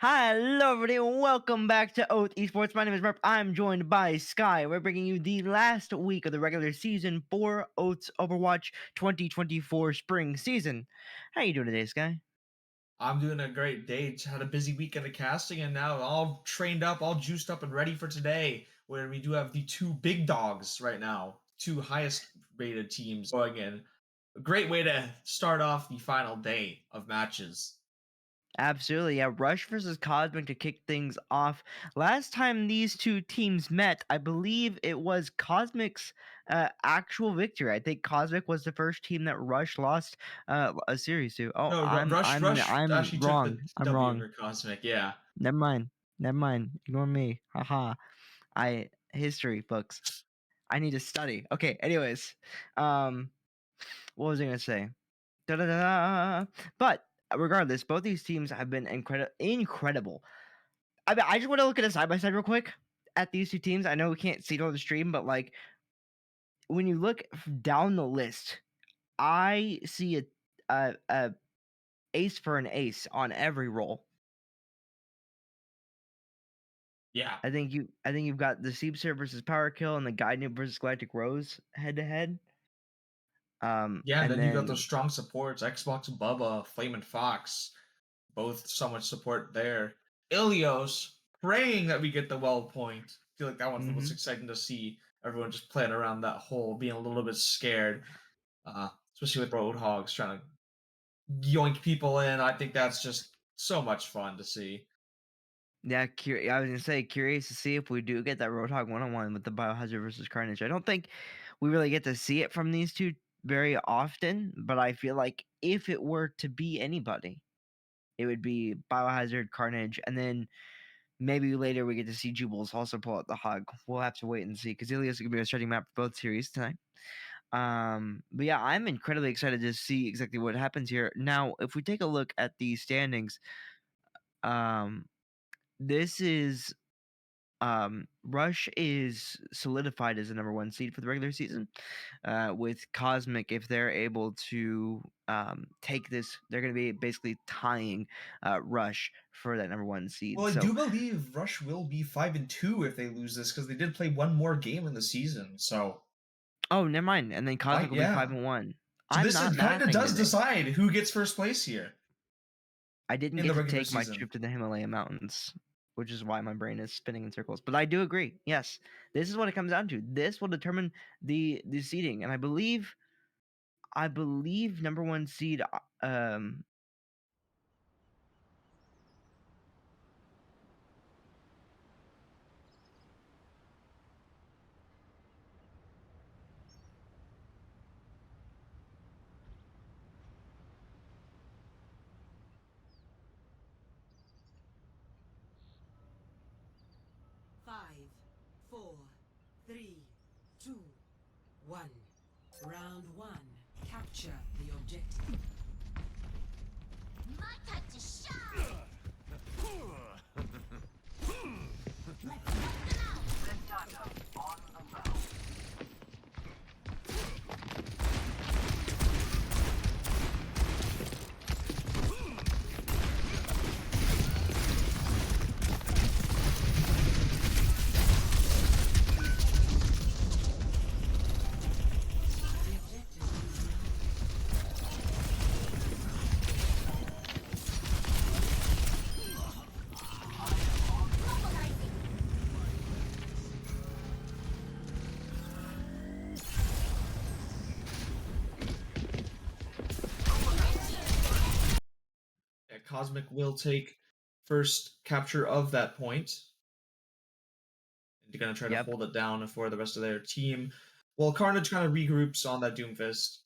Hello, everybody, and welcome back to Oath Esports. My name is Rep. I'm joined by Sky. We're bringing you the last week of the regular season for Oath's Overwatch 2024 spring season. How you doing today, Sky? I'm doing a great day. Just had a busy weekend of casting and now all trained up, all juiced up and ready for today, where we do have the two big dogs right now, two highest rated teams going in. A great way to start off the final day of matches. Absolutely, yeah. Rush versus Cosmic to kick things off. Last time these two teams met, I believe it was Cosmic's actual victory. I think Cosmic was the first team that Rush lost a series to. Oh, No, I'm Rush I'm Rush I'm actually took wrong. the I'm W wrong. over Cosmic. Yeah. Never mind. Never mind. Ignore me. Haha. I history books. I need to study. Okay, anyways. Um what was I gonna say? Da-da-da. But regardless, both these teams have been incredible. I just want to look at a side by side real quick at these two teams. I know we can't see it on the stream, but like when you look down the list, I see a ace for an ace on every roll. Yeah. I think you've got the Seepster versus Power Kill and the Guiding versus Galactic Rose head to head. Yeah, and And then you got those then strong supports, Xbox Bubba, Flame and Fox. Both so much support there. Ilios praying that we get the well point. I feel like that one's the most mhm. exciting to see. Everyone just playing around that hole, being a little bit scared, especially with Roadhogs trying to yoink people in. I think that's just so much fun to see. Yeah, I was gonna say curious to see if we do get that Roadhog 1-on-1 with the Biohazard versus Carnage. I don't think we really get to see it from these two very often, but I feel like if it were to be anybody, it would be Biohazard, Carnage, and then maybe later we get to see Jubles also pull out the hog. We'll have to wait and see because Ilias is gonna be a starting map for both series tonight. But yeah, I'm incredibly excited to see exactly what happens here. Now, if we take a look at the standings, um, this is Rush is solidified as the number one seed for the regular season. With Cosmic, if they're able to take this, they're going to be basically tying Rush for that number one seed. Well, I So, do believe Rush will be 5-2 if they lose this because they did play one more game in the season. So, oh, never mind. And then Cosmic will be five yeah. and one. So I'm this not is kind of mathing does today. decide who gets first place here I didn't in get the to regular take my season. trip to the Himalaya mountains, which is why my brain is spinning in circles. But I do agree. Yes, this is what it comes down to. This will determine the seeding, and I believe number one seed. Five, four, three, two, one. Round one. Capture the objective. My time to shine! The objective is yours. Yeah, Cosmic will take first capture of that point. And they're going to try to Yep. hold it down for the rest of their team. Well, Carnage kind of regroups on that Doomfist.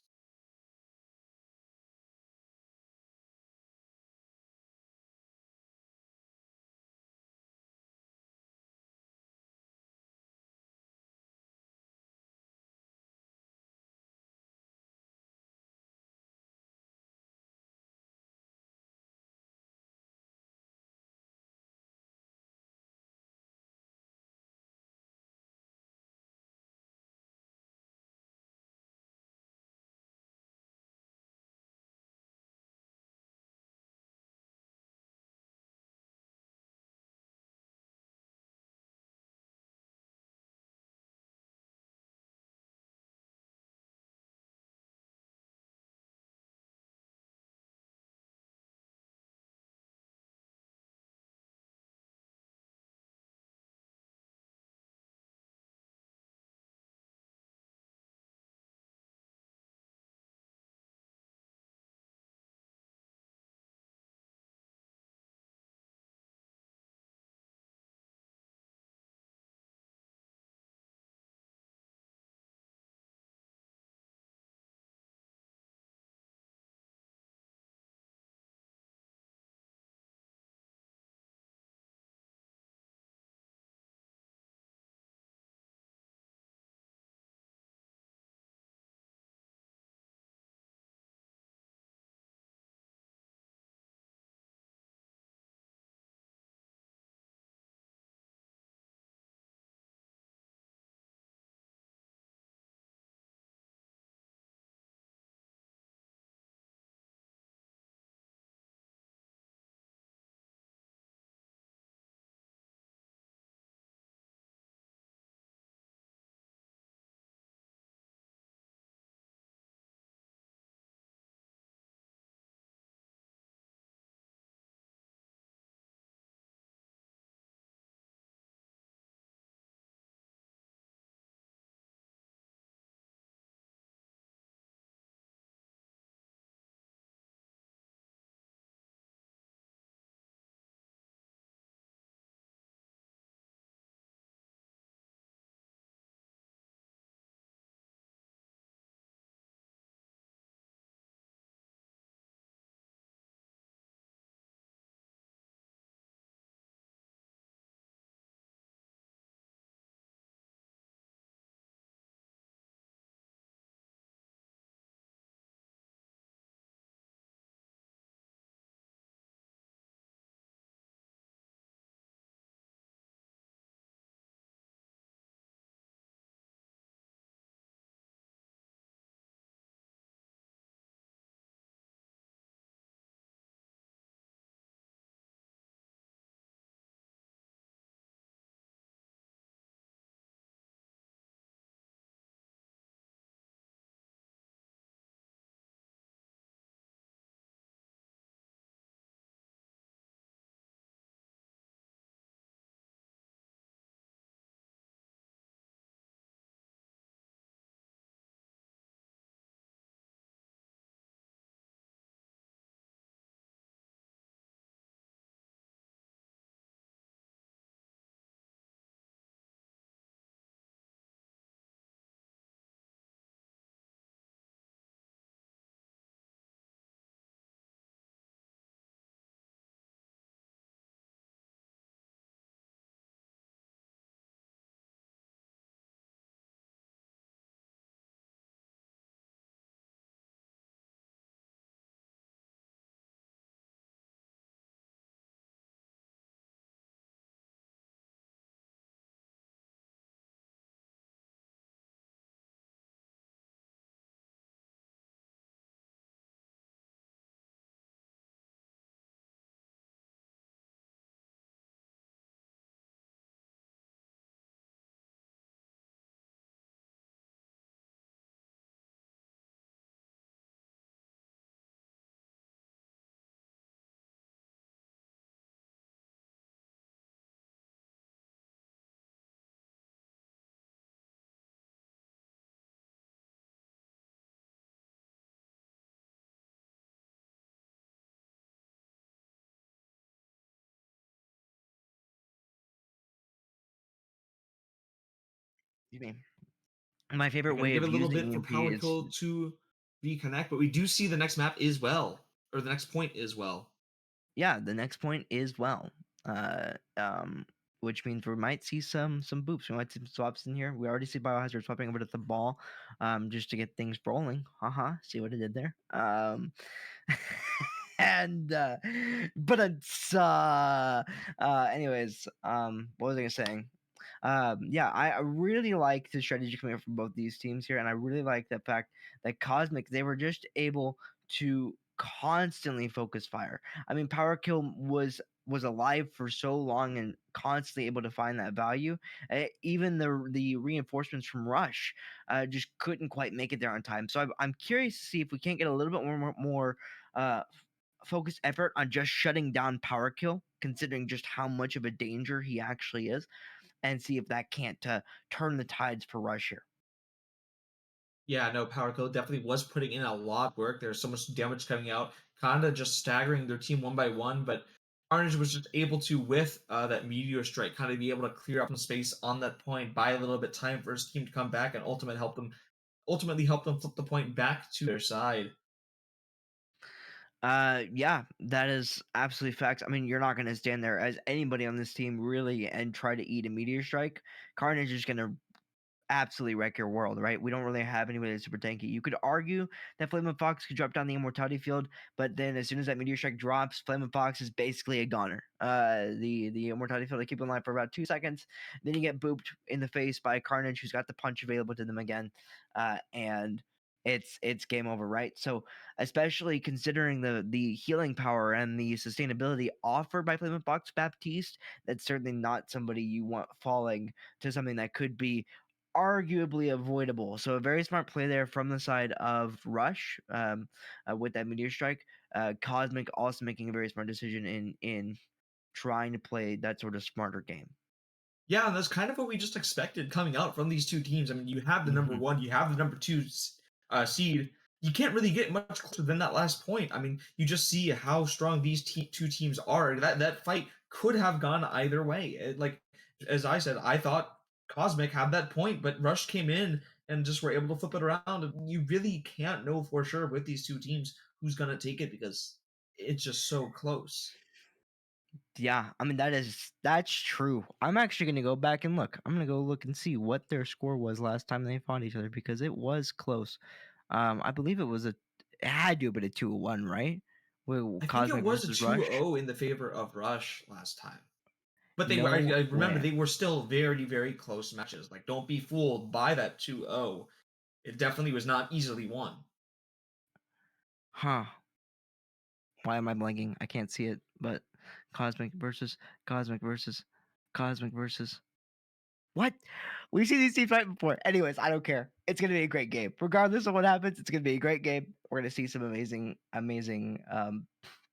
Excuse me. My They're favorite going to way give of it a little using bit for EMP Power is Kill to reconnect, but we do see the next map is well, or the next point is well. yeah, the next point is well. Uh, um, which means we might see some boops. We might see some swaps in here. We already see Biohazard swapping over to the ball, just to get things rolling. Haha, see what I did there. And but it's anyways, what was I saying? Yeah, I really like the strategy coming up from both these teams here, and I really like the fact that Cosmic, they were just able to constantly focus fire. I mean, Power Kill was alive for so long and constantly able to find that value. Even the reinforcements from Rush just couldn't quite make it there on time. So I'm curious to see if we can't get a little bit more focused effort on just shutting down Power Kill, considering just how much of a danger he actually is, and see if that can't turn the tides for Rush here. Yeah, no, Power Kill definitely was putting in a lot of work. There's so much damage coming out, kind of just staggering their team one by one. But Carnage was just able to, with that Meteor Strike, kind of be able to clear up some space on that point, buy a little bit time for his team to come back, and ultimately help them flip the point back to their side. Yeah, that is absolutely facts. I mean, you're not going to stand there as anybody on this team really and try to eat a meteor strike. Carnage is going to absolutely wreck your world, right? We don't really have anybody that's super tanky. You could argue that Flame and Fox could drop down the immortality field, but then as soon as that meteor strike drops, Flame and Fox is basically a goner. The immortality field, they keep in line for about 2 seconds. Then you get booped in the face by Carnage, who's got the punch available to them again, and it's game over, right? So especially considering the healing power and the sustainability offered by Flame and Fox Baptiste, that's certainly not somebody you want falling to something that could be arguably avoidable. So a very smart play there from the side of Rush, with that meteor strike. Cosmic also making a very smart decision in trying to play that sort of smarter game. Yeah, and that's kind of what we just expected coming out from these two teams. I mean, you have the number Hmm. one, you have the number two seed. You can't really get much closer than that last point. I mean, you just see how strong these two teams are. That fight could have gone either way. Like as I said, I thought Cosmic had that point, but Rush came in and just were able to flip it around. And you really can't know for sure with these two teams who's gonna take it because it's just so close. Yeah, I mean that's true. I'm actually gonna go back and look. I'm gonna go look and see what their score was last time they fought each other because it was close. I believe it had to have been a 2-1, right? I think it Cosmic was a versus Rush. 2-0 in the favor of Rush last time. But No I remember way. they were still very, very close matches. Like, don't be fooled by that 2-0. It definitely was not easily won. Huh. Why am I blanking? I can't see it, but Cosmic versus Cosmic versus Cosmic versus what? We've seen these teams fight before. Anyways, I don't care. It's gonna be a great game. Regardless of what happens, it's gonna be a great game. We're gonna see some amazing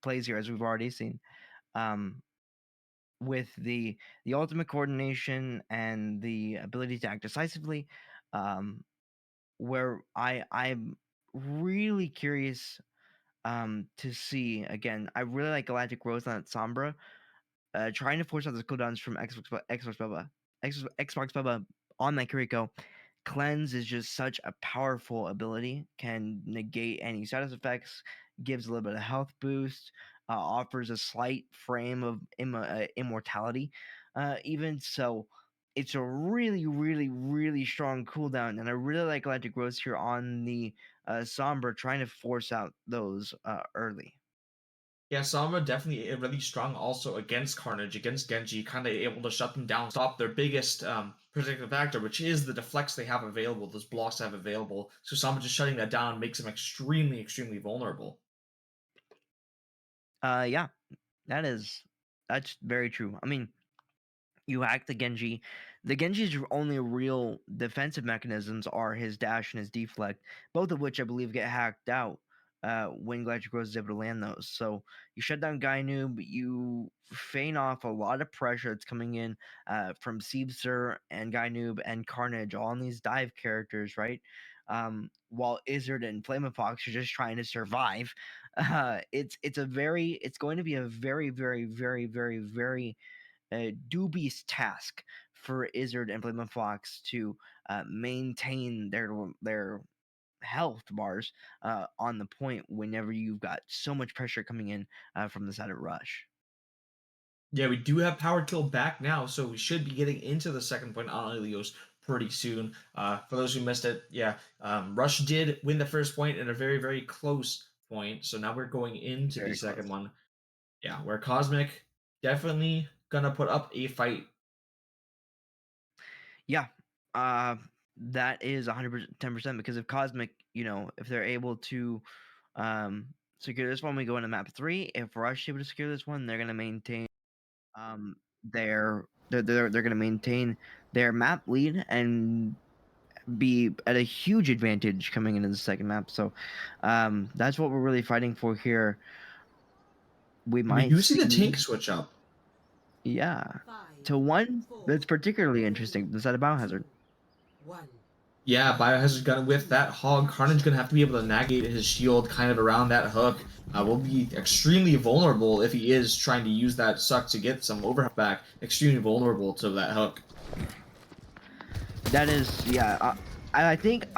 plays here as we've already seen. Um with the ultimate coordination and the ability to act decisively. Um where I'm really curious to see again. I really like Galactic Rose on that Sombra. Trying to force out the cooldowns from Xbox Bubba on that Kiriko. Cleanse is just such a powerful ability, can negate any status effects, gives a little bit of health boost, offers a slight frame of immortality. Even so, it's a really, really, really strong cooldown, and I really like Galactic Rose here on the Sombra, trying to force out those early. Yeah, Sama definitely really strong also against Carnage, against Genji, kind of able to shut them down, stop their biggest protective factor, which is the deflects they have available, those blocks they have available. So Sama just shutting that down makes them extremely, extremely vulnerable. Yeah, that's very true. I mean, you hack the Genji. The Genji's only real defensive mechanisms are his dash and his deflect, both of which I believe get hacked out when Galactic Rose is able to land those. So you shut down Gainu, but you feign off a lot of pressure that's coming in from Seebser and Gainoob and Carnage, all on these dive characters, right? While Izzard and Flame of Fox are just trying to survive. It's going to be a very, very, very, very, very dubious task for Izzard and Flamin' Fox to maintain their health bars on the point whenever you've got so much pressure coming in from the side of Rush. Yeah, we do have power kill back now, so we should be getting into the second point on Ilios pretty soon. For those who missed it, yeah, Rush did win the first point in a very, very close point. So now we're going into the Very second close. one. Yeah, where Cosmic definitely gonna put up a fight. Yeah, that is 110% because if Cosmic, if they're able to secure this one, we go into map 3. If Rush is able to secure this one, they're going to maintain um, they're going to maintain their map lead and be at a huge advantage coming into the second map. So that's what we're really fighting for here. We We might do see the see, tank switch up. yeah, 5, to one 4, that's particularly interesting, the side of Biohazard. 1. Yeah, Biohazard's gonna with that hog. Carnage gonna have to be able to navigate his shield kind of around that hook. Will be extremely vulnerable if he is trying to use that suck to get some overhead back. Extremely vulnerable to that hook. That is, yeah. I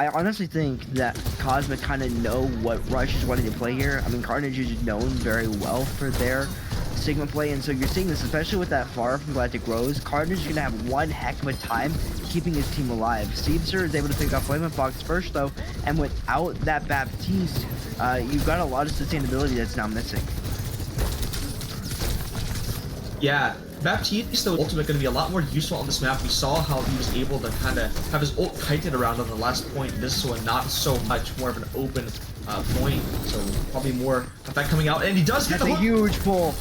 honestly think that Cosmic kind of know what Rush is wanting to play here. I mean, Carnage is known very well for their Sigma play, and so you're seeing this, especially with that far from Galactic Rose. Carnage is going to have one heck of a time keeping his team alive. Seedser is able to pick up Flamin' Fox first, though, and without that Baptiste, you've got a lot of sustainability that's now missing. Yeah, Baptiste, though, ultimate going to be a lot more useful on this map. We saw how he was able to kind of have his ult kited around on the last point. This one, not so much, more of an open point. So probably more of that coming out. And he does get That's the a hook. huge pull.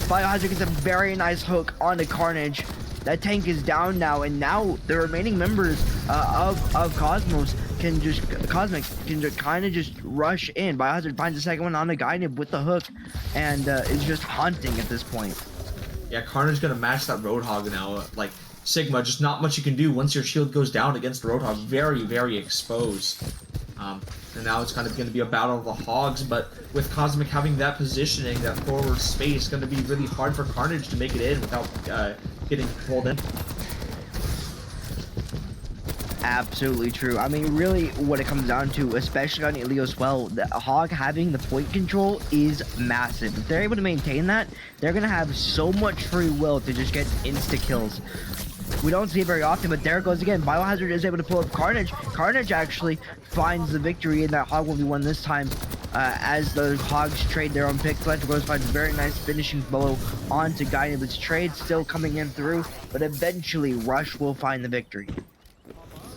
Biohazard gets a very nice hook onto Carnage. That tank is down now, and now the remaining members of Cosmos can just Cosmic can just kind of just rush in. Biohazard finds the second one on the Guided with the hook, and is just hunting at this point. Yeah, Carnage gonna match that Roadhog now. Like Sigma, just not much you can do once your shield goes down against the Roadhog. Very, very exposed. And now it's kind of going to be a battle of the hogs, but with Cosmic having that positioning, that forward space, going to be really hard for Carnage to make it in without getting pulled in. Absolutely true. I mean, really, what it comes down to, especially on Ilios, well, the Hog having the point control is massive. If they're able to maintain that, they're gonna have so much free will to just get insta kills. We don't see it very often, but there it goes again. Biohazard is able to pull up Carnage. Carnage actually finds the victory in that Hog 1v1 this time, as the Hogs trade their own picks. Galactic Rose finds a very nice finishing blow onto Guided. Its trade still coming in through, but eventually Rush will find the victory.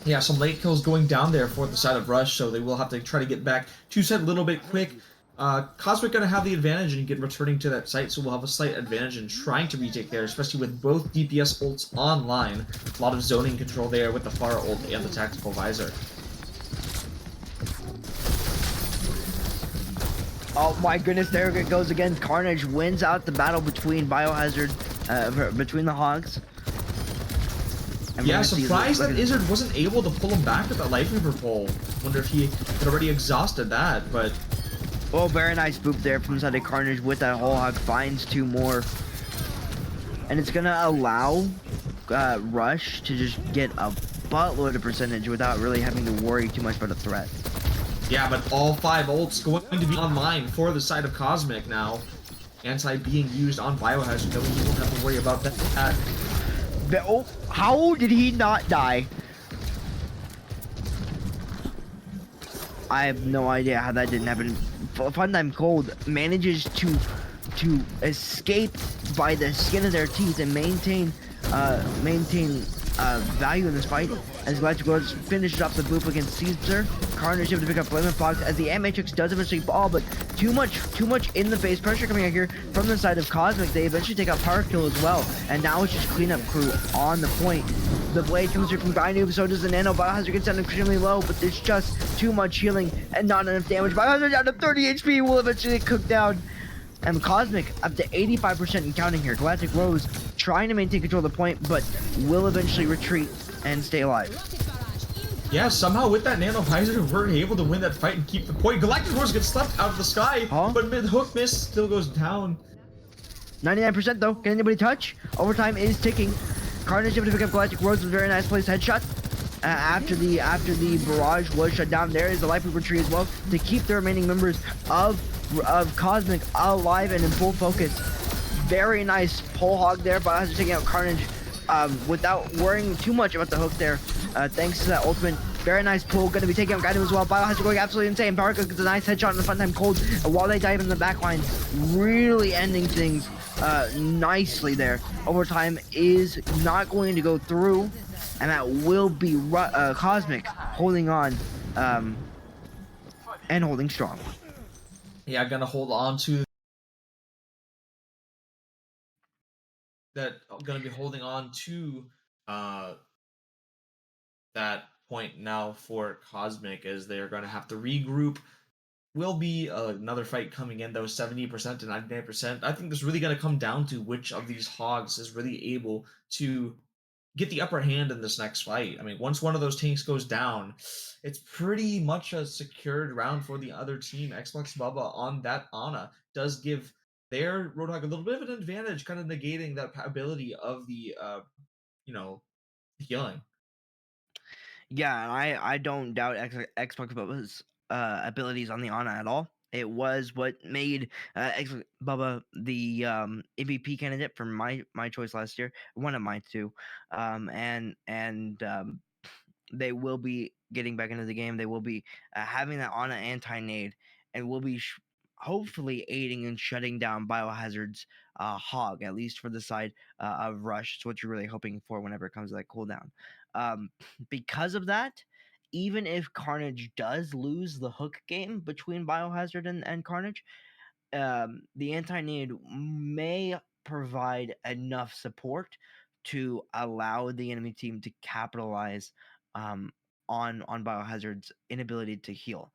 Yeah, some late kills going down there for the side of Rush, so they will have to try to get back to set a little bit quick. Cosmic going to have the advantage and get returning to that site, so we'll have a slight advantage in trying to retake there, especially with both DPS ults online. A lot of zoning control there with the Pharah ult and the Tactical Visor. Oh my goodness, there it goes again. Carnage wins out the battle between Biohazard, between the Hogs. Yeah, surprised that Izzard wasn't able to pull him back with that Life Reaver pull. Wonder if he had already exhausted that, but... Oh, very nice boop there from the side of Carnage with that whole Hog. Finds two more. And it's gonna allow Rush to just get a buttload of percentage without really having to worry too much about a threat. Yeah, but all 5 ults going to be online for the side of Cosmic now. Anti being used on Biohazard, so we won't have to worry about that. Oh, how did he not die? I have no idea how that didn't happen. Funtime Cold manages to escape by the skin of their teeth and maintain value in this fight. As Galactic Rose finishes off the boop against Caesar, Carnage able to pick up Flamin' Fox as the Matrix does eventually fall, but too much in the face pressure coming out here from the side of Cosmic. They eventually take out Power Kill as well, and now it's just cleanup crew on the point. The blade comes through from Bynoob, so does the Nano. Biohazard gets down extremely low, but there's just too much healing and not enough damage. Biohazard down to 30 HP, will eventually get cooked down. And Cosmic up to 85% and counting here. Galactic Rose trying to maintain control of the point, but will eventually retreat and stay alive. Yeah, somehow with that Nano Visor, we're able to win that fight and keep the point. Galactic Rose gets slapped out of the sky, but mid-hook miss still goes down. 99% though. Can anybody touch? Overtime is ticking. Carnage able to pick up Galactic Rose with a very nice place headshot. After the barrage was shut down, there is the life reaper tree as well to keep the remaining members of Cosmic alive and in full focus. Very nice pole hog there, but as taking out Carnage without worrying too much about the hook there. Thanks to that ultimate. Very nice pull. Going to be taking out Gaiden as well. Biohazard going absolutely insane. Power gets a nice headshot in the front time cold. While they dive in the back line, really ending things nicely there. Overtime is not going to go through, and that will be Cosmic holding on and holding strong. Yeah, gonna hold on to that. Gonna be holding on to uh, that point now for Cosmic, as they are gonna have to regroup. Will be another fight coming in though, 70% to 99%. I think this is really gonna come down to which of these hogs is really able to get the upper hand in this next fight. I mean, once one of those tanks goes down, it's pretty much a secured round for the other team. Xbox Bubba on that Ana does give their Roadhog a little bit of an advantage, kind of negating that ability of the you know, healing. Yeah, and I don't doubt Xbox Bubba's abilities on the Ana at all. It was what made Xbox Bubba the MVP candidate for my choice last year, one of my two, and they will be getting back into the game. They will be having that Ana anti-nade, and will be hopefully aiding and shutting down Biohazard's hog, at least for the side of Rush. It's what you're really hoping for whenever it comes to that cooldown. Um, because of that, even if Carnage does lose the hook game between Biohazard and Carnage, the anti-nade may provide enough support to allow the enemy team to capitalize um, on Biohazard's inability to heal.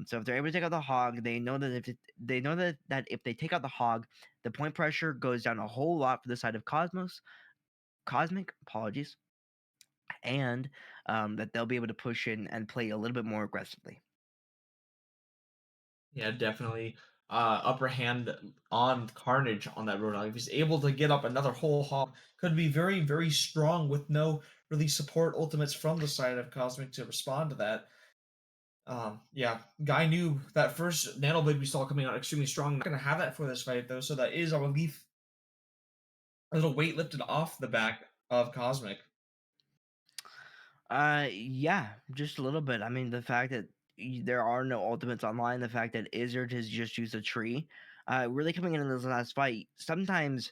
So if they're able to take out the hog, they know that they know that if they take out the hog, the point pressure goes down a whole lot for the side of Cosmic. Apologies, and that they'll be able to push in and play a little bit more aggressively. Yeah, definitely. Upper hand on Carnage on that Roadhog. If he's able to get up another whole hog, could be very, very strong with no really support ultimates from the side of Cosmic to respond to that. Yeah, Guy knew that first Nano Blade we saw coming out extremely strong. Not gonna have that for this fight though, so that is a relief, a little weight lifted off the back of Cosmic. Yeah, just a little bit. I mean, the fact that there are no ultimates online, the fact that Izzard has just used a tree, really coming into this last fight. Sometimes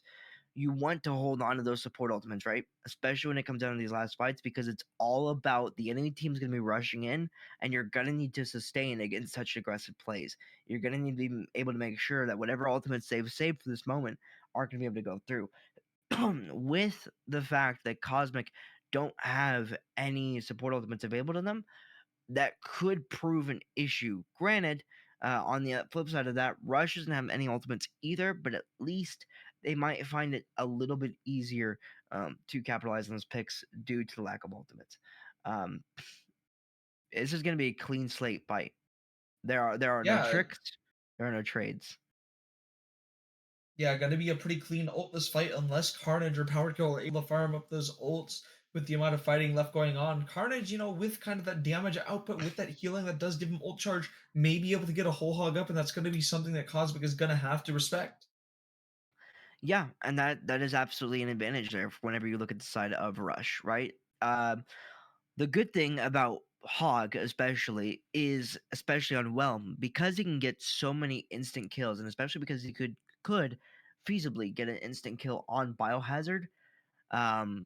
you want to hold on to those support ultimates, right? Especially when it comes down to these last fights, because it's all about the enemy team's going to be rushing in, and you're going to need to sustain against such aggressive plays. You're going to need to be able to make sure that whatever ultimates they've saved for this moment aren't going to be able to go through. With the fact that Cosmic don't have any support ultimates available to them, that could prove an issue. Granted, on the flip side of that, Rush doesn't have any ultimates either, but at least they might find it a little bit easier to capitalize on those picks due to the lack of ultimates. Um, this is going to be a clean slate fight. There are no Yeah, tricks, there are no trades. yeah, gonna be a pretty clean ultless fight unless Carnage or Power Kill are able to farm up those ults with the amount of fighting left going on. Carnage, with kind of that damage output, with that healing that does give him ult charge, may be able to get a whole hog up, and that's gonna be something that Cosmic is gonna have to respect. Yeah, and that is absolutely an advantage there whenever you look at the side of Rush, right? The good thing about Hog, especially on Whelm, because he can get so many instant kills, and especially because he could feasibly get an instant kill on Biohazard.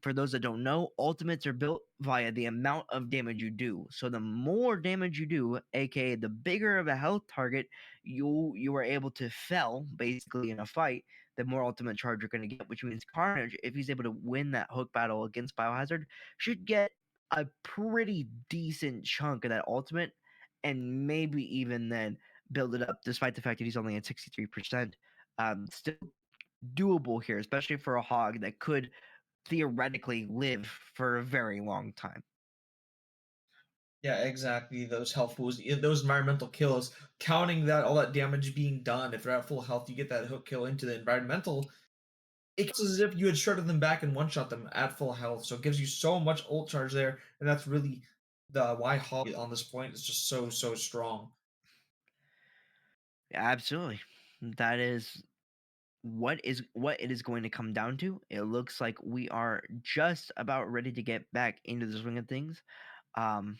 For those that don't know, ultimates are built via the amount of damage you do. So the more damage you do, aka the bigger of a health target you are able to fell basically in a fight, the more ultimate charge you're going to get. Which means Carnage, if he's able to win that hook battle against Biohazard, should get a pretty decent chunk of that ultimate, and maybe even then build it up. Despite the fact that he's only at 63%, still doable here, especially for a hog that could theoretically live for a very long time. Yeah, exactly. Those health pools, those environmental kills, counting that all that damage being done. If they're at full health, you get that hook kill into the environmental. It's as if you had shredded them back and one-shot them at full health, so it gives you so much ult charge there, and that's really the why Holly on this point is just so strong. Absolutely. That is what it is going to come down to. It looks like we are just about ready to get back into the swing of things. Um,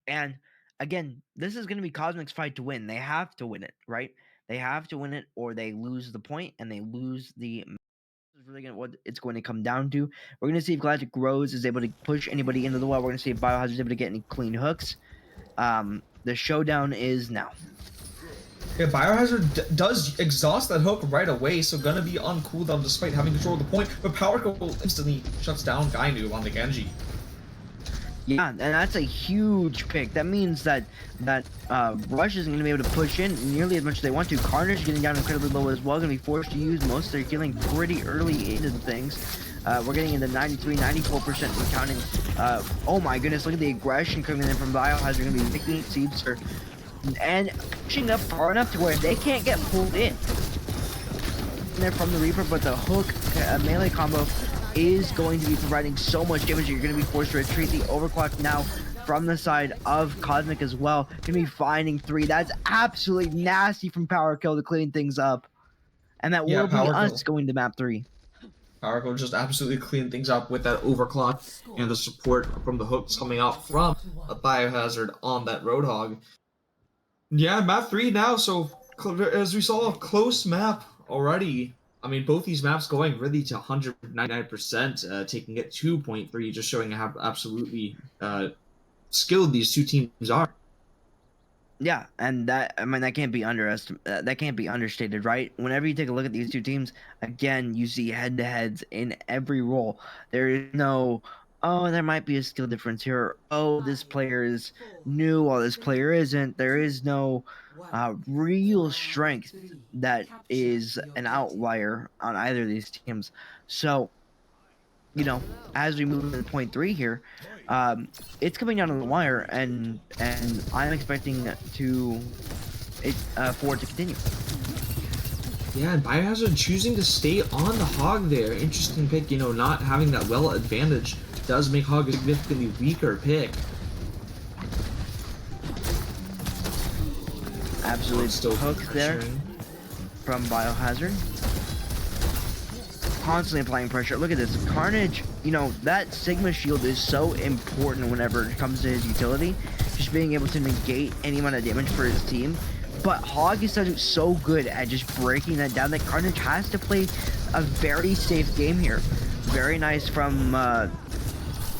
and again, this is going to be Cosmic's fight to win. They have to win it, right? They have to win it, or they lose the point and they lose the. This is really what it's going to come down to. We're going to see if Galactic Rose is able to push anybody into the wall. We're going to see if Biohazard is able to get any clean hooks. The showdown is now. Yeah, Biohazard does exhaust that hook right away, so gonna be on cooldown despite having control of the point, but Power Couple instantly shuts down Gainu on the Genji. Yeah, and that's a huge pick. That means that Rush isn't going to be able to push in nearly as much as they want to. Carnage getting down incredibly low as well, going to be forced to use most of their healing pretty early into the things. We're getting into 93, 94% and counting. Oh my goodness, look at the aggression coming in from Biohazard. Going to be picking seeds and pushing up far enough to where they can't get pulled in. There from the Reaper, but the hook melee combo is going to be providing so much damage that you're going to be forced to retreat. The overclock now from the side of Cosmic as well. Going to be finding 3. That's absolutely nasty from Power Kill to clean things up. And that will be us going to map 3. Power Kill just absolutely clean things up with that overclock and the support from the hooks coming out from a Biohazard on that Roadhog. Yeah, map 3 now, so as we saw, a close map already. I mean, both these maps going really to 199%, taking it 2.3, just showing how absolutely skilled these two teams are. Yeah, and that can't be that can't be understated, right? Whenever you take a look at these two teams, again, you see head-to-heads in every role. There is no, oh, there might be a skill difference here. Oh, this player is new, while this player isn't. There is no real strength that is an outlier on either of these teams. So, as we move into point 3 here, it's coming down to the wire, and I'm expecting for it to continue. Yeah, and Biohazard choosing to stay on the Hog there. Interesting pick, not having that well advantage does make Hog a significantly weaker pick. Absolutely still hooked there from Biohazard. Constantly applying pressure. Look at this. Carnage, that Sigma shield is so important whenever it comes to his utility. Just being able to negate any amount of damage for his team. But Hog is so good at just breaking that down that Carnage has to play a very safe game here. Very nice from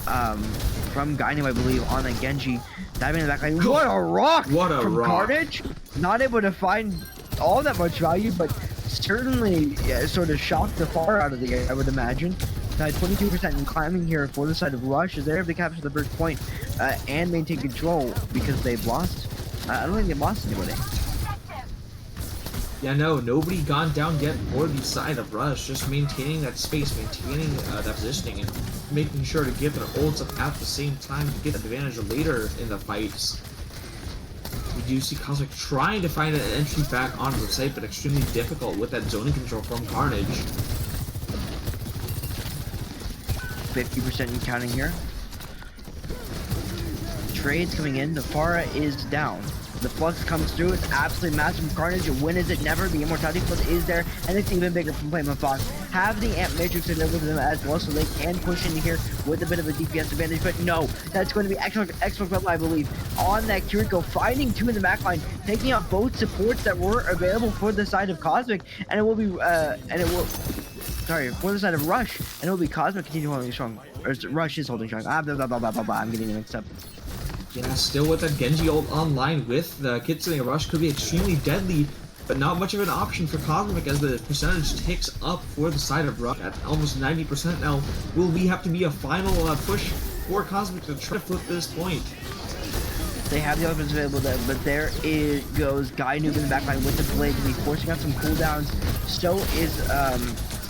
Gainu, I believe, on the Genji. Diving in the back line. What a rock! What a from rock. Carnage. Not able to find all that much value, but certainly sort of shocked the far out of the air, I would imagine. 22% in climbing here for the side of Rush is there to capture the first point and maintain control because they've lost. I don't think they've lost anybody. Yeah, no, nobody gone down yet for the side of Rush, just maintaining that space, maintaining that positioning, and making sure to get their ults up at the same time to get advantage later in the fights. We do see Cosmic trying to find an entry back onto the site, but extremely difficult with that zoning control from Carnage. 50% in counting here. Trades coming in. The Pharah is down. The Flux comes through. It's absolutely massive from Carnage. When is it? Never. The Immortality Flux is there, and it's even bigger from Flame of Fox. Have the Amp Matrix in there with them as well, so they can push into here with a bit of a DPS advantage. But no, that's going to be Xbox level, I believe, on that Kiriko, finding 2 in the backline, taking out both supports that were available for the side of Cosmic, and it will be for the side of Rush, and it will be Cosmic continue holding strong. Or Rush is holding strong. I'm getting mixed up. Yeah, still with that Genji ult online with the Kitsune Rush could be extremely deadly, but not much of an option for Cosmic as the percentage ticks up for the side of Rush at almost 90% now. Will we have to be a final push for Cosmic to try to flip this point? They have the offense available there, but there goes Gainu in the backline with the blade to be forcing out some cooldowns. So is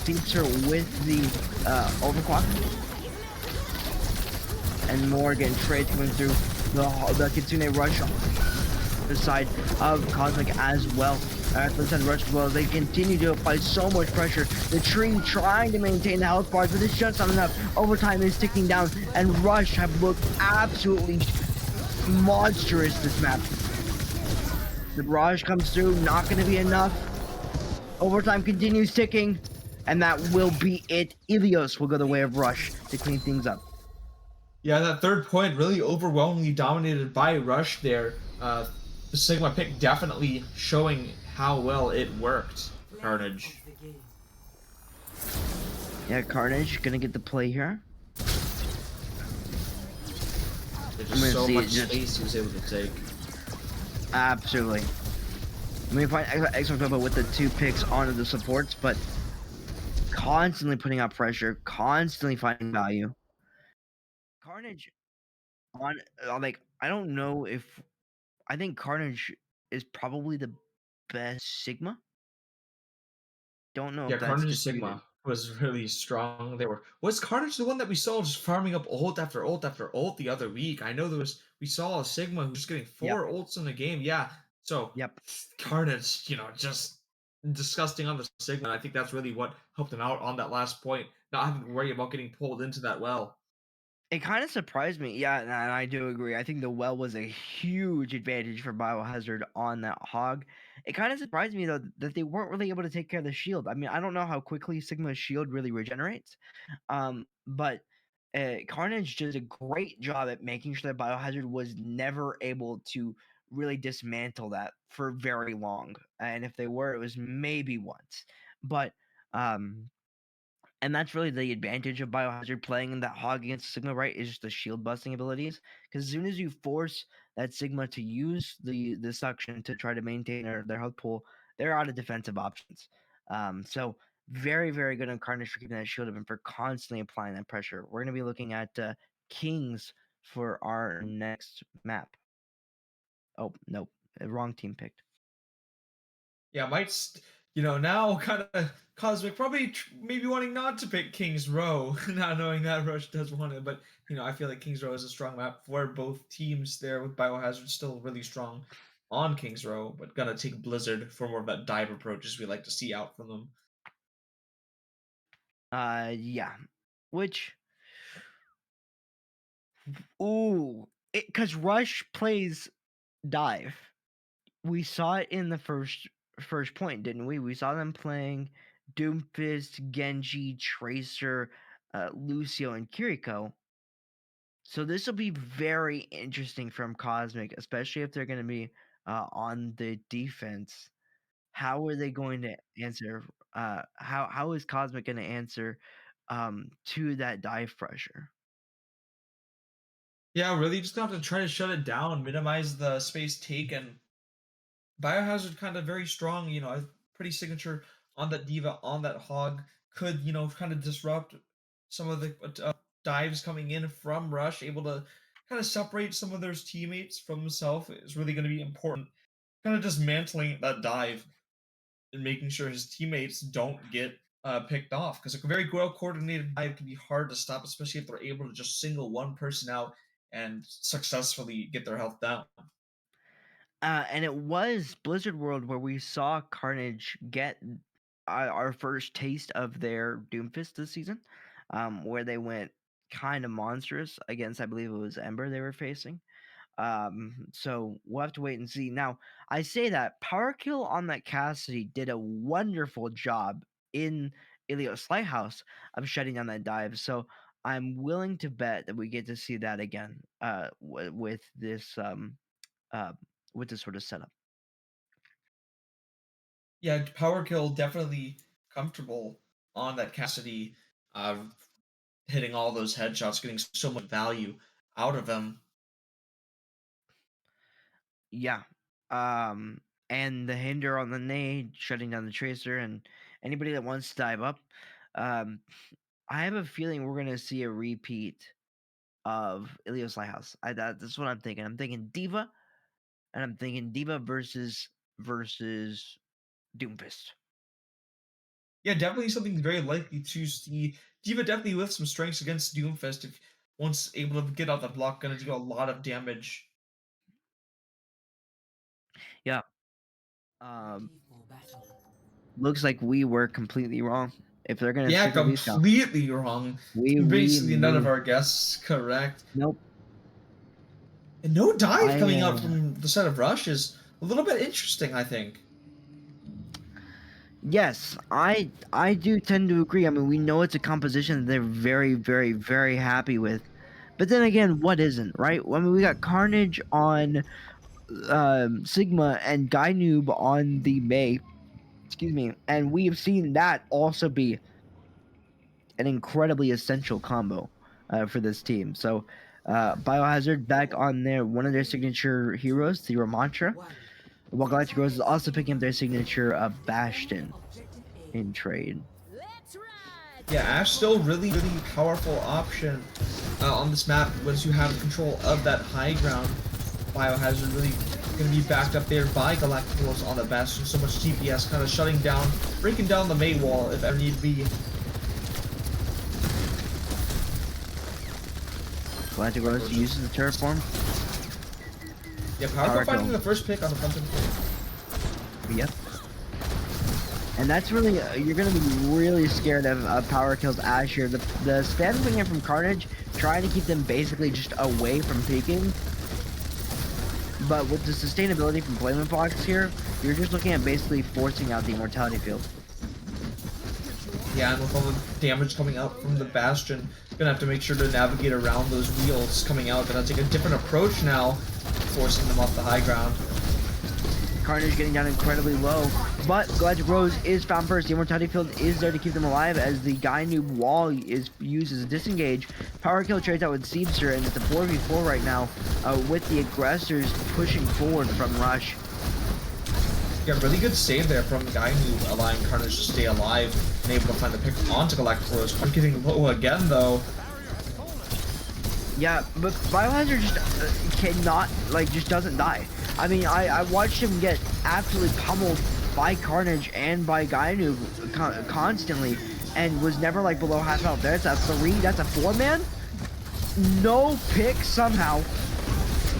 Feature with the overclock. And more again, trades coming through. The Kitsune Rush on the side of Cosmic as well. At the center rush as well. They continue to apply so much pressure. The tree trying to maintain the health bars, but it's just not enough. Overtime is ticking down, and Rush have looked absolutely monstrous this map. The barrage comes through, not going to be enough. Overtime continues ticking, and that will be it. Ilios will go the way of Rush to clean things up. Yeah, that third point really overwhelmingly dominated by Rush there. The Sigma pick definitely showing how well it worked for Play Carnage. of the game. Yeah, Carnage gonna get the play here. There's I'm just gonna so see much it just space he was able to take. absolutely. I mean, find Exo with the 2 picks onto the supports, but constantly putting out pressure, constantly finding value. Carnage on like I don't know if I think Carnage is probably the best Sigma. Don't know Yeah, if that's Carnage disputed. Sigma was really strong. They were was Carnage the one that we saw just farming up ult after ult after ult the other week? I know there was we saw a Sigma who was just getting Yep. 4 ults in the game. Yeah. So Yep. Carnage, just disgusting on the Sigma. I think that's really what helped him out on that last point, not having to worry about getting pulled into that well. It kind of surprised me. Yeah, and I do agree. I think the well was a huge advantage for Biohazard on that hog. It kind of surprised me though that they weren't really able to take care of the shield. I mean, I don't know how quickly Sigma's shield really regenerates. But Carnage did a great job at making sure that Biohazard was never able to really dismantle that for very long. And if they were, it was maybe once. But um and that's really the advantage of Biohazard playing in that hog against Sigma, right? Is just the shield busting abilities. Because as soon as you force that Sigma to use the suction to try to maintain their health pool, they're out of defensive options. So very, very good on Carnage for keeping that shield up and for constantly applying that pressure. We're gonna be looking at Kings for our next map. Oh, nope. Wrong team picked. Yeah, now kind of Cosmic probably maybe wanting not to pick King's Row, not knowing that Rush does want it. But I feel like King's Row is a strong map for both teams there, with Biohazard still really strong on King's Row, but gonna take Blizzard for more of that dive approach as we like to see out from them. Yeah. Which ooh, because Rush plays dive. We saw it in the first point, didn't we? We saw them playing Doomfist, Genji, Tracer, Lucio, and Kiriko. So this will be very interesting from Cosmic, especially if they're going to be on the defense. How are they going to answer? How is Cosmic going to answer to that dive pressure? Yeah, really just gonna have to try to shut it down, minimize the space taken. Biohazard kind of very strong, pretty signature on that diva, on that hog. Could, kind of disrupt some of the dives coming in from Rush, able to kind of separate some of their teammates from himself is really going to be important. Kind of dismantling that dive and making sure his teammates don't get picked off. Because a very well coordinated dive can be hard to stop, especially if they're able to just single one person out and successfully get their health down. And it was Blizzard World where we saw Carnage get our first taste of their Doomfist this season, where they went kind of monstrous against, I believe it was Ember they were facing. So we'll have to wait and see. Now, I say that Power Kill on that Cassidy did a wonderful job in Ilios Lighthouse of shutting down that dive. So I'm willing to bet that we get to see that again uh, with this sort of setup. Yeah, power kill definitely comfortable on that Cassidy, uh, hitting all those headshots, getting so much value out of him. Yeah. Um, and the hinder on the nade, shutting down the tracer, and anybody that wants to dive up. Um, I have a feeling we're gonna see a repeat of Ilios Lighthouse. That's what I'm thinking. I'm thinking Diva, and I'm thinking Diva versus Doomfist. Yeah, definitely something very likely to see. Diva definitely with some strengths against Doomfist. If once able to get out the block, gonna do a lot of damage. Yeah. Um, Ready for battle. Looks like we were completely wrong. If they're gonna Yeah, stick with these guys, completely wrong. we Basically, none of moved. our guesses correct. Nope. And no dive I coming out from the side of Rush is a little bit interesting, I think. Yes, I do tend to agree. I mean, we know it's a composition that they're very, very, very happy with. But then again, what isn't, right? I mean, we got Carnage on Sigma and Guy Noob on the May. Excuse me. And we have seen that also be an incredibly essential combo for this team. So Biohazard back on their one of their signature heroes, the Ramantra. One. While Galactic Rose is also picking up their signature Defend Bastion objective A. in trade. Let's ride. Yeah, Ash still really, really powerful option on this map once you have control of that high ground. Biohazard really going to be backed up there by Galacticos on the Bastion. So much TPS kind of shutting down, breaking down the May wall if ever need be. Galactic Rose uses the Terraform. Yeah, Power Kill. finding the first pick on the front of the field. Yep. And that's really, you're going to be really scared of Power Kill's Ash here. The spam coming in from Carnage, trying to keep them basically just away from peeking. But with the sustainability from Flaming Fox here, you're just looking at basically forcing out the Immortality field. Yeah, and with all the damage coming out from the Bastion, gonna have to make sure to navigate around those wheels coming out. Gonna take a different approach now, forcing them off the high ground. Carnage getting down incredibly low, but Galactic Rose is found first. The Immortality field is there to keep them alive as the Guy Noob wall is used as a disengage. Power Kill trades out with Seedster, and it's a 4v4 right now with the aggressors pushing forward from Rush. Yeah, really good save there from the Guy Noob, allowing Carnage to stay alive and able to find the pick onto Galactic Rose. I'm getting low again though. Yeah, but Biohazard just cannot, like, just doesn't die. I mean, I watched him get absolutely pummeled by Carnage and by Guy Noob constantly, and was never, like, below half health. There's a 3, that's a 4-man? No pick somehow.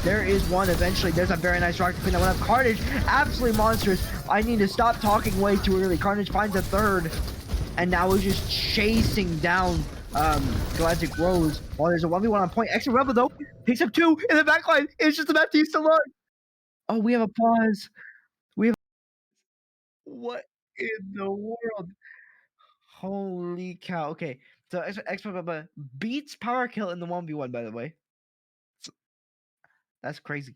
There is one eventually. There's a very nice rocket clean that went up. Carnage, absolutely monstrous. I need to stop talking way too early. Carnage finds a third, and now he's just chasing down Galactic Rose. While there's a 1v1 on point. Extra Rebel though picks up 2 in the backline. It's just about to use alone. Oh, we have a pause. We have what in the world? Holy cow. Okay. So Extra Rebel beats Power Kill in the 1v1, by the way. So, that's crazy.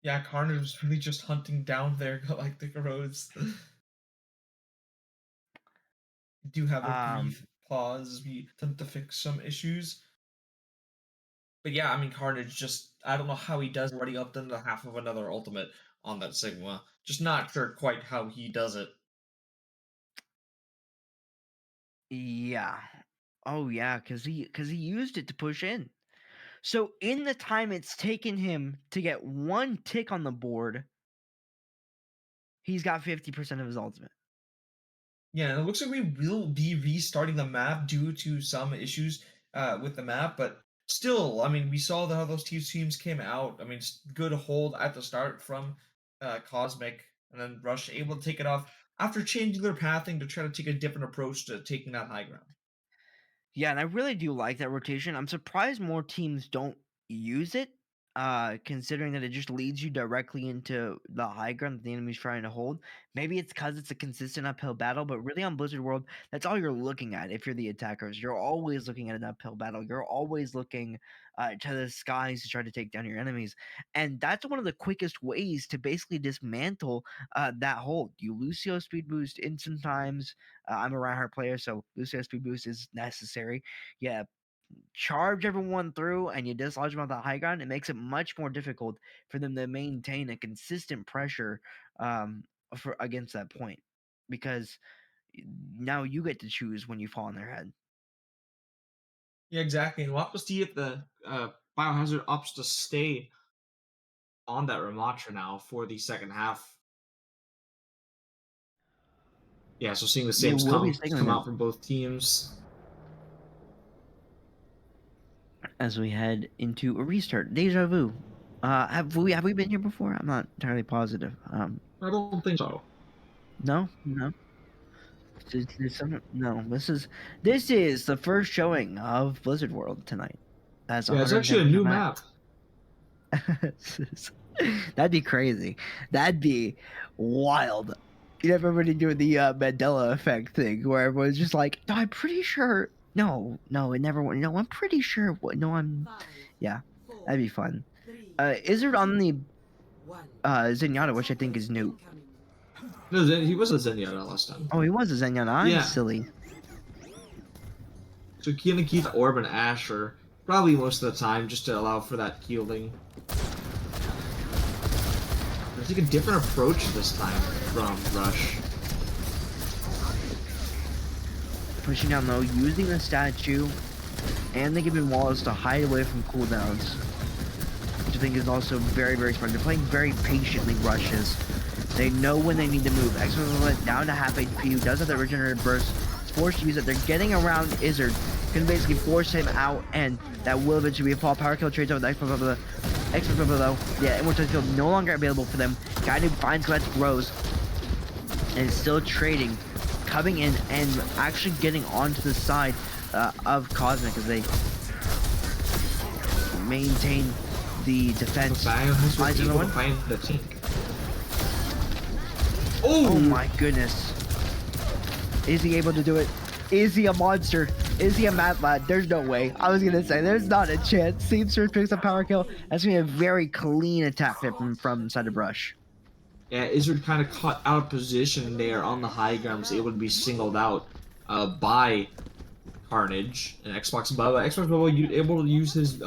Yeah, Carnage was really just hunting down their Galactic Rose. Do have a brief pause. We attempt to fix some issues. But yeah, I mean, Carnage just, I don't know how he does already up into half of another ultimate on that Sigma. Just not sure quite how he does it. Yeah. Oh yeah, cuz he used it to push in. So in the time it's taken him to get 1 tick on the board, he's got 50% of his ultimate. Yeah, and it looks like we will be restarting the map due to some issues with the map, but still, I mean, we saw how those two teams came out. I mean, it's good hold at the start from Cosmic, and then Rush able to take it off after changing their pathing to try to take a different approach to taking that high ground. Yeah, and I really do like that rotation. I'm surprised more teams don't use it, considering that it just leads you directly into the high ground that the enemy's trying to hold. Maybe it's because it's a consistent uphill battle, but really on Blizzard World, that's all you're looking at if you're the attackers. You're always looking at an uphill battle. You're always looking to the skies to try to take down your enemies. And that's one of the quickest ways to basically dismantle that hold. You Lucio speed boost instant times. I'm a Reinhardt player, so Lucio speed boost is necessary. Yeah, charge everyone through and you dislodge them on the high ground. It makes it much more difficult for them to maintain a consistent pressure for against that point, because now you get to choose when you fall on their head. Yeah, exactly. And we'll have to see if the Biohazard opts to stay on that Ramattra now for the second half. Yeah, so seeing the They saves will be come signaling out from both teams. as we head into a restart. Deja vu. Have we been here before? I'm not entirely positive. I don't think so. No, no. No, this is the first showing of Blizzard World tonight. That's Yeah, it's actually a 110% new max. map. That'd be crazy. That'd be wild. You know, everybody doing the Mandela effect thing where everyone's just like, no, I'm pretty sure. No, it never went. No, I'm pretty sure. No, I'm. Yeah, that'd be fun. Is it on the Zenyatta, which I think is new? No, he was a Zenyatta last time. Oh, he was a Zenyatta. I'm Yeah. silly. So gonna keep Orb and Asher probably most of the time just to allow for that healing. I take a different approach this time from Rush. Pushing down low, using the statue and the given walls to hide away from cooldowns, which I think is also very, very smart. They're playing very patiently rushes. They know when they need to move. X1 down to half HP, who does have the regenerative burst. It's forced to use it. They're getting around Izzard. Gonna basically force him out, and that will eventually be a fall. Power kill trades over the X1 though. Yeah, Immortality Field no longer available for them. Guy who finds Glad grows and is still trading, coming in and actually getting onto the side of Cosmic as they maintain the defense. Finds another one. Find the team. Oh my goodness. Is he able to do it? Is he a monster? Is he a mad lad? There's no way. I was gonna say there's not a chance. Seamster picks up power kill. That's gonna be a very clean attack from inside the brush. Yeah, Izzard kind of caught out of position there on the high ground, was able to be singled out by Carnage and Xbox Bubba. Xbox Bubba able to use his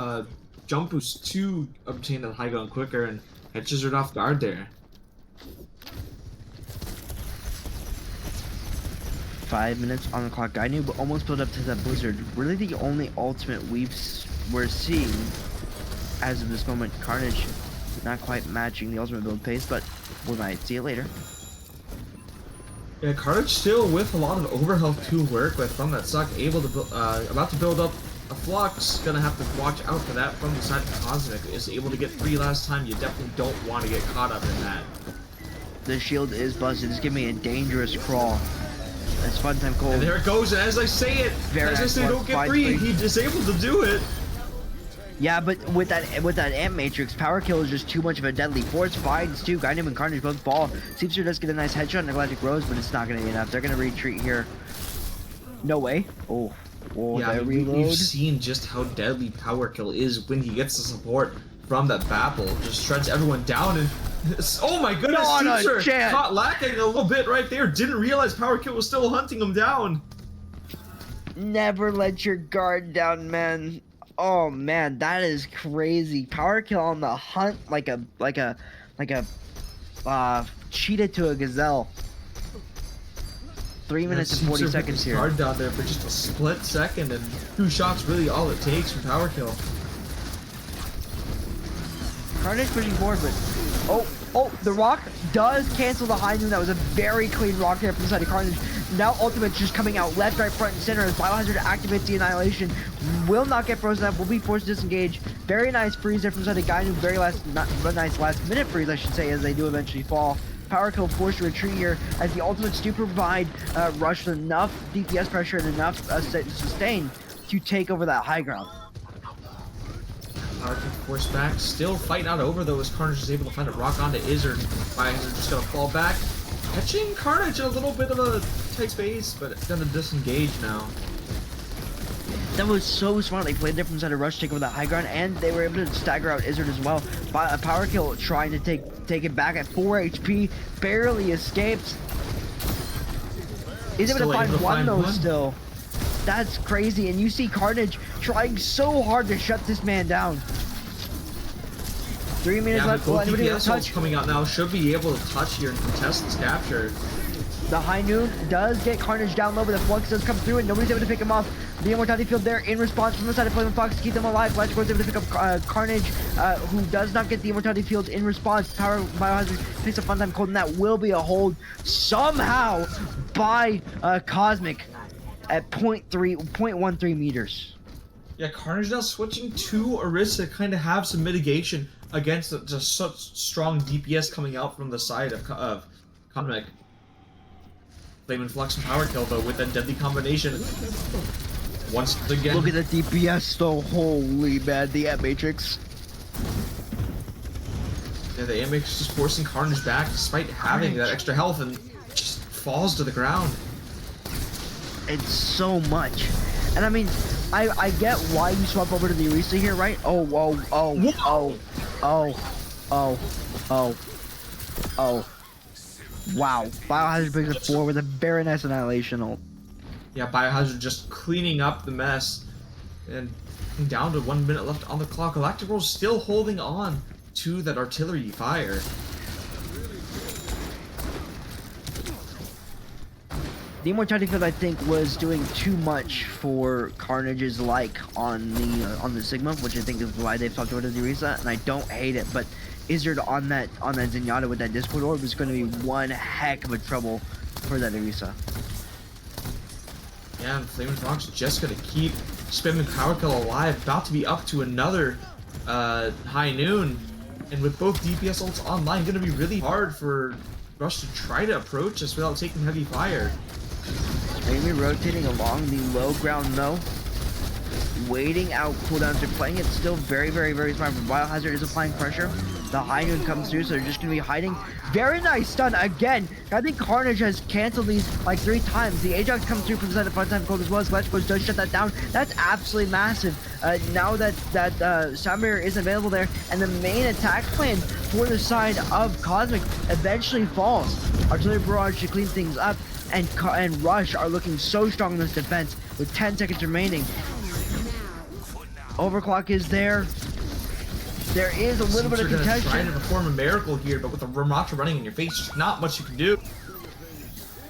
jump boost to obtain that high ground quicker and catch Izzard off guard there. 5 minutes on the clock. Guy knew, but almost built up to that Blizzard. Really, the only ultimate we're seeing as of this moment. Carnage not quite matching the ultimate build pace, but we might see it later. Yeah, Carnage still with a lot of overhealth to work with from that suck, able to about to build up a Flux. Gonna have to watch out for that from the side of Cosmic. Is able to get free last time. You definitely don't want to get caught up in that. The shield is busted. It's giving me a dangerous crawl. It's fun time cold. And there it goes, and as I say it, as I say, don't get free, he is able to do it. Yeah, but with that Amp Matrix, power kill is just too much of a deadly force. Finds too. Guinan and Carnage both fall. Seamster does get a nice headshot on the Galactic Rose, but it's not going to be enough. They're going to retreat here. No way. Oh, Yeah, we've seen just how deadly power kill is when he gets the support from that Babel. Just shreds everyone down and oh my goodness, Seamster caught lacking a little bit right there. Didn't realize power kill was still hunting him down. Never let your guard down, man. Oh man, that is crazy. Power kill on the hunt like a cheetah to a gazelle. 3 minutes and 40 seconds here. Guard down there for just a split second, and 2 shots really all it takes from power kill. Carnage pushing forward, but the rock does cancel the high noon. That was a very clean rock there from the side of Carnage. Now Ultimate's just coming out left, right, front, and center as Biohazard activates the Annihilation. Will not get frozen up, will be forced to disengage. Very nice freeze there from the side of Gainu. Very nice last minute freeze, I should say, as they do eventually fall. Power kill forced to retreat here as the Ultimates do provide Rush with enough DPS pressure and enough sustain to take over that high ground. Power kill forced back, still fighting out over though as Carnage is able to find a rock onto Izzard. Biohazard just gonna fall back. Catching Carnage in a little bit of a tight space, but it's gonna disengage now. That was so smart. They played there from side of Rush, take over that high ground, and they were able to stagger out Izzard as well. Power kill trying to take it back at 4 HP, barely escapes. Is able to find one though still. That's crazy, and you see Carnage trying so hard to shut this man down. 3 minutes left. Both DPS ults coming out now should be able to touch here and contest this capture. The high noon does get Carnage down low, but the Flux does come through and nobody's able to pick him off. The Immortality Field there in response from the side of Flaming Fox to keep them alive. Flash was able to pick up Carnage, who does not get the Immortality Field in response. Power Biohazard takes a fun time cold, and that will be a hold somehow by Cosmic at 0.13 meters. Yeah, Carnage now switching to Orisa to kind of have some mitigation against just such strong DPS coming out from the side of Cosmic. Flame and Flux and Power Kill though with that deadly combination. Once again. Look at the DPS though. Holy man, the Ant Matrix. Yeah, the Ant Matrix just forcing Carnage back despite having that extra health and just falls to the ground. It's so much. And I mean, I get why you swap over to the Orisa here, right? Oh, whoa, oh, oh, oh, oh, oh, oh. Wow. Biohazard brings it 4 with a very nice Annihilation ult. Yeah, Biohazard just cleaning up the mess. And down to 1 minute left on the clock. Galactic World still holding on to that artillery fire. The Immortality Field, I think, was doing too much for Carnage's like on the Sigma, which I think is why they've talked about the Orisa, and I don't hate it, but Izzard on that Zenyatta with that Discord Orb is going to be one heck of a trouble for that Orisa. Yeah, and Flame and Fox just gonna keep spamming Power Kill alive, about to be up to another high noon, and with both DPS ults online, gonna be really hard for Rush to try to approach us without taking heavy fire. Maybe rotating along the low ground though. Waiting out cooldowns. They're playing it still very, very, very smart. Biohazard is applying pressure. The high noon comes through, so they're just going to be hiding. Very nice stun again. I think Carnage has canceled these like 3 times. The Ajax comes through from the side of Fun Time Cold as well as Electricals does shut that down. That's absolutely massive. Now that Soundbarrier is available there, and the main attack plan for the side of Cosmic eventually falls. Artillery Barrage to clean things up, and Rush are looking so strong in this defense with 10 seconds remaining. Overclock is there. There is a little bit of contention. Trying to perform a miracle here, but with the Ramatra running in your face, just not much you can do.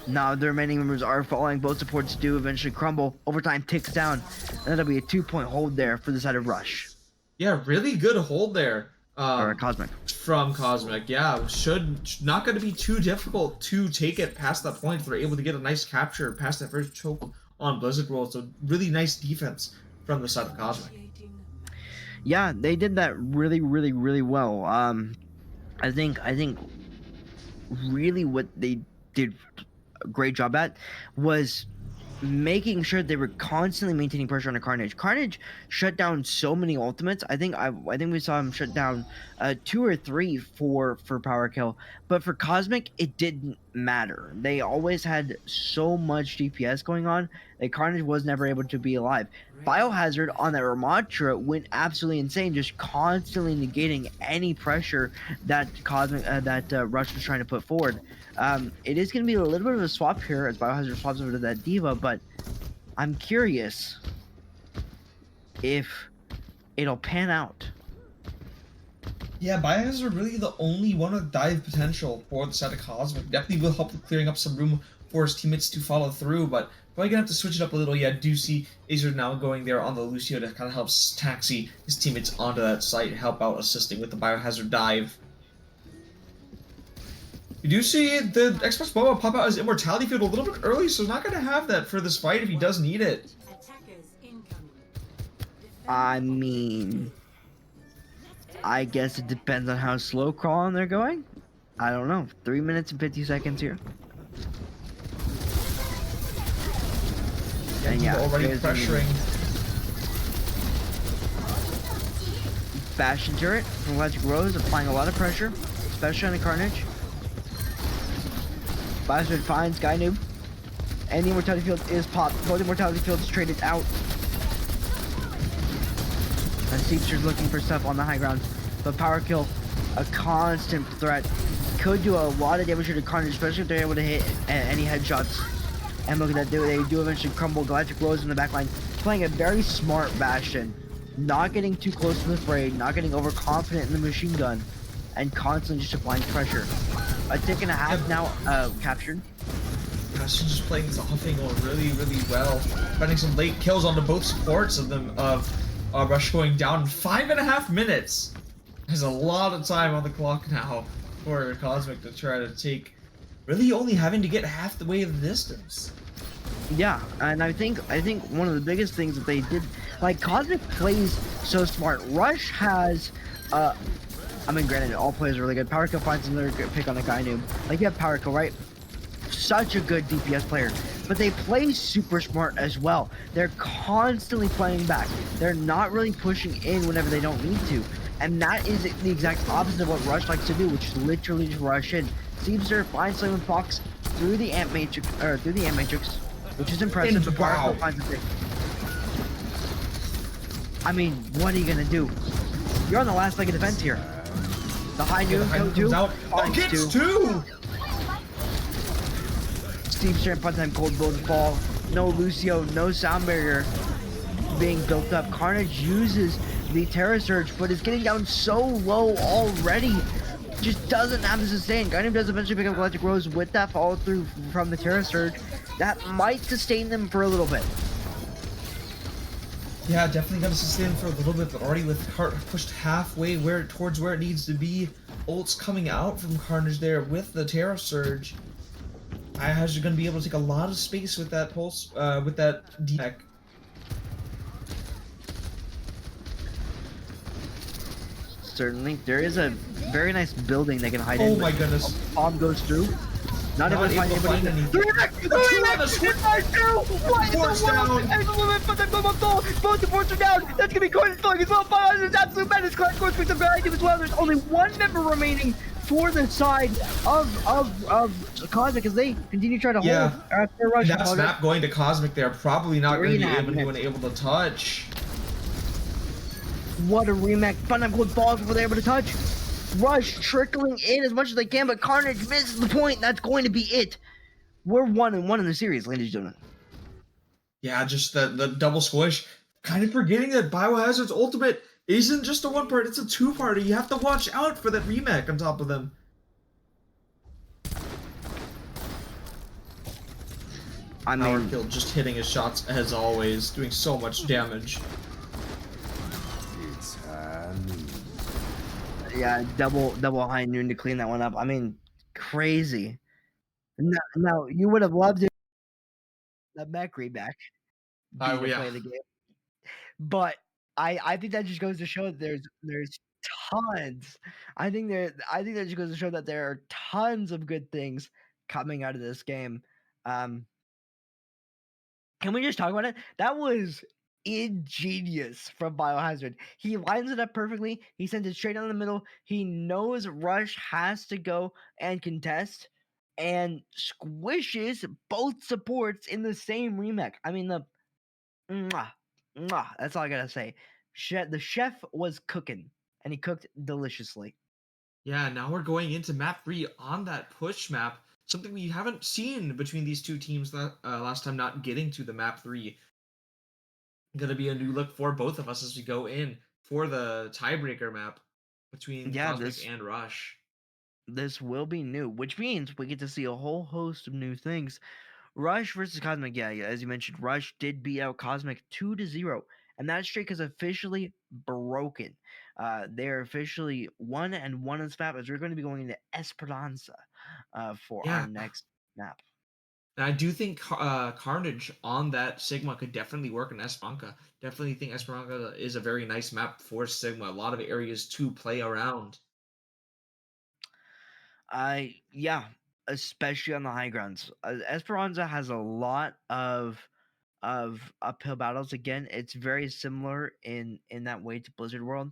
Now the remaining members are falling. Both supports do eventually crumble. Overtime ticks down, and that'll be a 2-point hold there for the side of Rush. Yeah, really good hold there. Or Cosmic. From Cosmic, yeah. Not going to be too difficult to take it past that point if they're able to get a nice capture past that first choke on Blizzard World. So really nice defense from the side of Cosmic. Yeah, they did that really, really, really well. I think really what they did a great job at was making sure they were constantly maintaining pressure on the Carnage. Carnage shut down so many ultimates. I think we saw him shut down 2 or 3 for Power Kill, but for Cosmic it didn't matter. They always had so much DPS going on that Carnage was never able to be alive. Biohazard on that Ramatra went absolutely insane, just constantly negating any pressure that Rush was trying to put forward. It is going to be a little bit of a swap here as Biohazard swaps over to that Diva, but I'm curious if it'll pan out. Yeah, Biohazard really the only one with dive potential for the side of Cosmic. Definitely will help with clearing up some room for his teammates to follow through, but probably gonna have to switch it up a little. Yeah, do see Azer now going there on the Lucio to kind of help taxi his teammates onto that site, help out assisting with the Biohazard dive. We do see the Xbox Boba pop out his Immortality Field a little bit early, so he's not going to have that for this fight if he does need it. I mean, I guess it depends on how slow crawling they're going. I don't know. 3 minutes and 50 seconds here. And yeah, already pressuring. Bastion turret from Electric Rose applying a lot of pressure, especially on the Carnage. Biohazard finds Guy Noob, and the Immortality Field is popped. Both Immortality Fields traded out. And Seepster's looking for stuff on the high ground, but Power Kill, a constant threat, could do a lot of damage to the Carnage, especially if they're able to hit any headshots. And look at that, they do eventually crumble. Galactic Rose in the backline, playing a very smart Bastion, not getting too close to the fray, not getting overconfident in the machine gun, and constantly just applying pressure. A tick and a half now captured. Bastion's just playing this offing really, really well, finding some late kills onto both supports of them Rush going down in 5.5 minutes. There's a lot of time on the clock now for Cosmic to try to take, really only having to get half the way of the distance. Yeah, and I think one of the biggest things that they did, like Cosmic plays so smart. Rush has I mean, granted, all players are really good. Power Kill finds another good pick on the guy noob. Like, you have Power Kill, right? Such a good DPS player, but they play super smart as well. They're constantly playing back. They're not really pushing in whenever they don't need to. And that is the exact opposite of what Rush likes to do, which is literally just rush in. Seamster finds Slayman Fox through the Amp Matrix, which is impressive. And The Power Kill wow. finds a pick. I mean, what are you gonna do? You're on the last leg of defense here. The high Okay, the noon high comes comes two, out. Oh, finds gets two. two. Steve Strand, Funtime, Cold Blow to fall. No Lucio, no sound barrier being built up. Carnage uses the Terra Surge, but is getting down so low already. Just doesn't have the sustain. Guardian does eventually pick up Galactic Rose with that follow through from the Terra Surge. That might sustain them for a little bit. Yeah, definitely gonna sustain for a little bit, but already with Cart pushed halfway towards where it needs to be. Ults coming out from Carnage there with the Terra Surge. Biohazard gonna be able to take a lot of space with that pulse, with that deck. Certainly. There is a very nice building they can hide Oh in, my but goodness. bomb goes through. Not able to find anybody. anything. The remake! The The two remake! on the switch. It's not true! What in the Force world? down. And the limit, but then both the forts are down! That's gonna be Corn's falling as well! 500 absolute madness! Clark scores picks up behind him as well. There's only one member remaining for the side of Cosmic as they continue trying to Yeah. hold after Rush. And that snap going to Cosmic there, probably not going to be 3.5 anyone minutes. able to touch. What a remake. Funtime Cold falls before they're able to touch. Rush trickling in as much as they can, but Carnage misses the point. That's going to be it. We're 1-1 in the series, ladies and gentlemen. Yeah, just the double squish. Kind of forgetting that Biohazard's ultimate isn't just a one part, it's a two-parter. You have to watch out for that remake on top of them. I Power mean, Kill just hitting his shots as always, doing so much damage. yeah, double high noon to clean that one up. I mean, crazy. Now you would have loved it the mech reback being the Yeah. play of the game, but I think that just goes to show that there's tons. I think that just goes to show that there are tons of good things coming out of this game. Um, Can we just talk about it? That was ingenious from Biohazard. He lines it up perfectly. He sends it straight down the middle. He knows Rush has to go and contest and squishes both supports in the same remake. I mean, mwah, that's all I gotta say. The chef was cooking, and he cooked deliciously. Yeah, now we're going into map 3 on that push map. Something we haven't seen between these two teams last time not getting to the map 3. Gonna be a new look for both of us as we go in for the tiebreaker map between Yeah, Cosmic and Rush. this will be new, which means we get to see a whole host of new things. Rush versus Cosmic, yeah, as you mentioned, Rush did beat out Cosmic 2-0, and that streak is officially broken. They're officially 1-1 in this map as we're going to be going into Esperanza for our Yeah, next map. and I do think Carnage on that Sigma could definitely work in Esperanza. Definitely think Esperanza is a very nice map for Sigma. A lot of areas to play around. Yeah, especially on the high grounds. Esperanza has a lot of uphill battles. Again, it's very similar in that way to Blizzard World,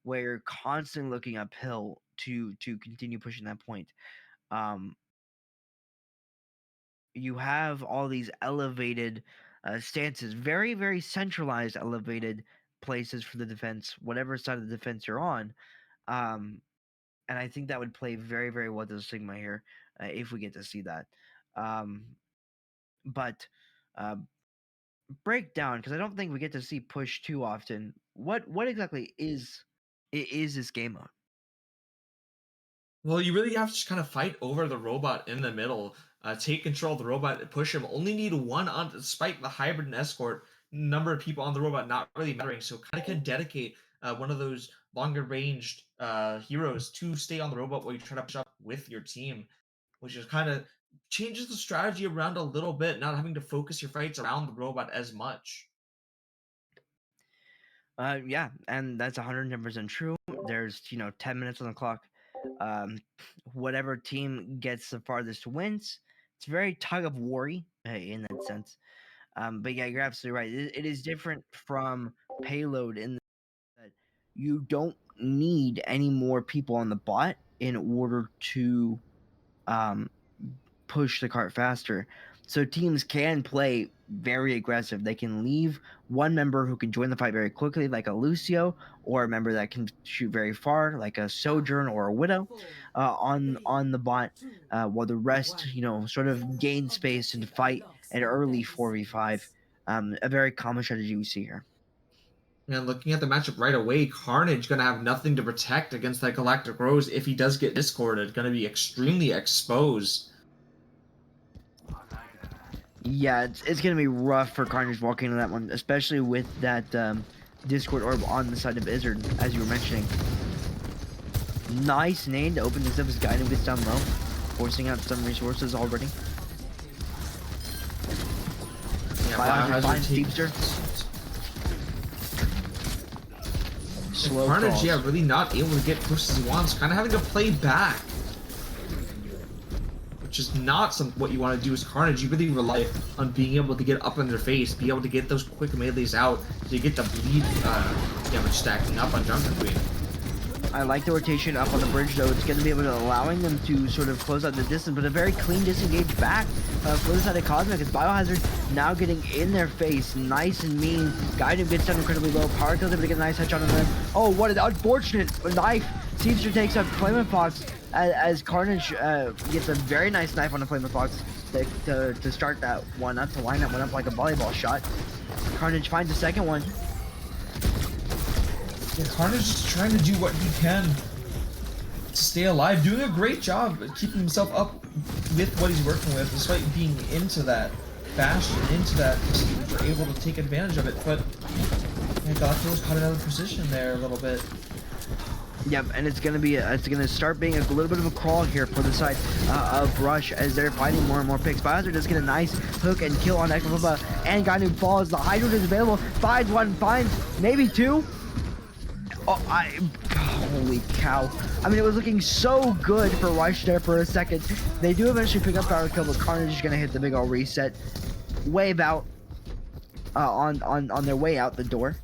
where you're constantly looking uphill to continue pushing that point. Um, you have all these elevated stances, very very centralized, elevated places for the defense, whatever side of the defense you're on. Um, and I think that would play very very well to the Sigma here if we get to see that. Um, but uh, break down because I don't think we get to see push too often. What exactly is this game mode? Well, you really have to just kind of fight over the robot in the middle, take control of the robot, push him. Only need one on, despite the hybrid and escort number of people on the robot not really mattering. So kind of can dedicate one of those longer ranged heroes to stay on the robot while you try to push up with your team, which is kind of changes the strategy around a little bit, not having to focus your fights around the robot as much. Yeah, and that's 110% true. There's 10 minutes on the clock. Um, whatever team gets the farthest wins. It's very tug of war-y, in that sense. But yeah, you're absolutely right. It is different from payload in that you don't need any more people on the bot in order to um, push the cart faster. So teams can play very aggressive. They can leave one member who can join the fight very quickly, like a Lucio, or a member that can shoot very far, like a Sojourn or a Widow, on the bot, while the rest, sort of gain space and fight an early 4v5. A very common strategy we see here. And looking at the matchup right away, Carnage gonna have nothing to protect against that Galactic Rose if he does get discorded. Gonna be extremely exposed. Yeah, it's gonna be rough for Carnage walking into that one, especially with that Discord orb on the side of Izzard, as you were mentioning. Nice nade to open this up as Guiding gets down low, forcing out some resources already. Yeah, Biohazard finds take- Steepster. Slow Carnage, calls. yeah, really not able to get pushed as he wants. Kind of having to play back. Which is not what you want to do as Carnage. You really rely on being able to get up in their face, be able to get those quick melees out, so you get the bleed damage stacking up on Junker Queen. I like the rotation up on the bridge, though. It's going to be able to allowing them to sort of close out the distance, but a very clean disengage back for the side of Cosmic. As Biohazard now getting in their face, nice and mean. Guiding gets down incredibly low. Power kills able to get a nice headshot on them. Oh, what an unfortunate knife! Seamster takes up Flamin' Fox as Carnage gets a very nice knife on the Flamin' Fox to start that one up, to line that one up like a volleyball shot. Carnage finds a second one. Yeah, Carnage is trying to do what he can to stay alive, doing a great job at keeping himself up with what he's working with, despite being into that bastion, into that stage, we're able to take advantage of it. But yeah, Galactic caught out of position there a little bit. Yep, and it's gonna start being a little bit of a crawl here for the side of Rush as they're finding more and more picks. Biohazard does get a nice hook and kill on Ekbaba, and Gainu falls. The Hydroid is available, finds one, finds maybe two. Oh, holy cow. I mean, it was looking so good for Rush there for a second. They do eventually pick up power kill, but Carnage is gonna hit the big ol' reset. Wave out on their way out the door.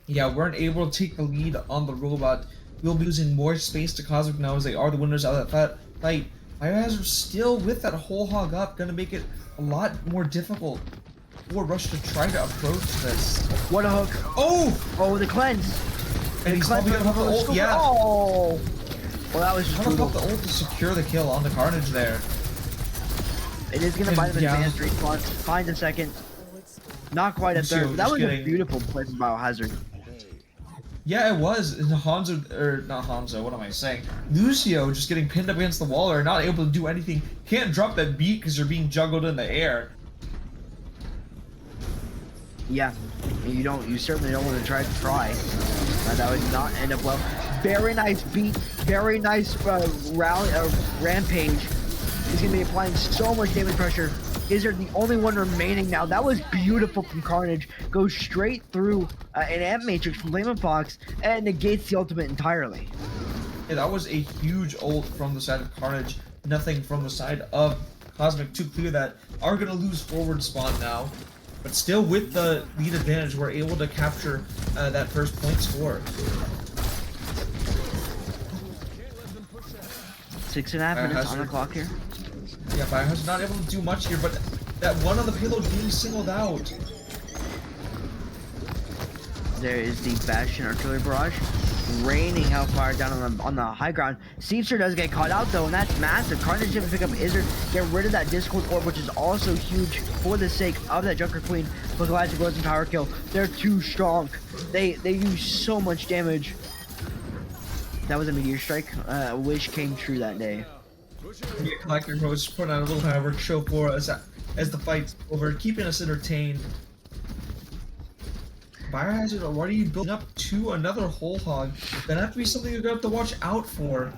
Yeah, weren't able to take the lead on the robot. We'll be losing more space to Cosmic now as they are the winners out of that fight. Biohazard still with that whole hog up, gonna make it a lot more difficult for Rush to try to approach this. What a hook. Oh, the cleanse. And he's probably gonna have the ult, yeah. Oh! Well, that was just Trying to brutal. pop the ult to secure the kill on the Carnage there. It is going to buy them yeah. advanced response. Find a second. Not quite a Lucio third. But that just was getting- a beautiful play from Biohazard. Yeah, it was. And Hanzo, or not Hanzo, what am I saying? Lucio just getting pinned up against the wall or not able to do anything. Can't drop that beat because you're being juggled in the air. Yeah, you certainly don't want to try. That would not end up well. Very nice beat, very nice rampage. He's gonna be applying so much damage pressure. Izzard the only one remaining now. That was beautiful from Carnage. Goes straight through an amp matrix from Flamin' Fox and negates the ultimate entirely. Yeah, that was a huge ult from the side of Carnage. Nothing from the side of Cosmic to clear that. Are gonna lose forward spawn now. But still with the lead advantage, we're able to capture that first point score. 6.5 minutes on the clock here. Yeah, Biohazard not able to do much here, but that one on the payload being singled out. There is the Bastion artillery barrage, raining hellfire down on the high ground. Seepster does get caught out though, and that's massive. Carnage didn't pick up Izzard, get rid of that Discord orb, which is also huge for the sake of that Junker Queen. But Galactic goes and power kill. They're too strong. They use so much damage. That was a meteor strike. Wish came true that day. Yeah, Galactic Rose putting out a little fireworks show for us as the fight's over, keeping us entertained. Biohazard, what are you building up to another whole hog? That have to be something you're gonna have to watch out for.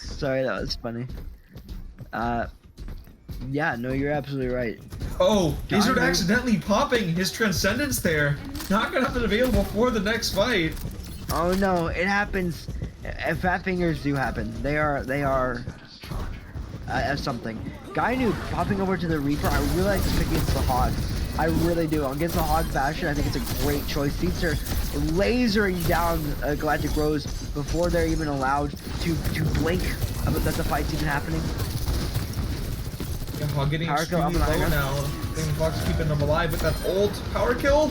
Sorry, that was funny. Yeah, no, you're absolutely right. Oh, he's Guy noob. accidentally popping his Transcendence there. Not gonna have it available for the next fight. Oh no, it happens. Fat fingers do happen. They are something. Guy noob popping over to the Reaper. I really like this pick against the Hog. I really do. Against the Hog Bastion, I think it's a great choice. Seeds are lasering down Galactic Rose before they're even allowed to blink that the fight's even happening. Yeah, Hog getting Power kill extremely up and low over. now. Fox keeping him alive with that ult. Power kill.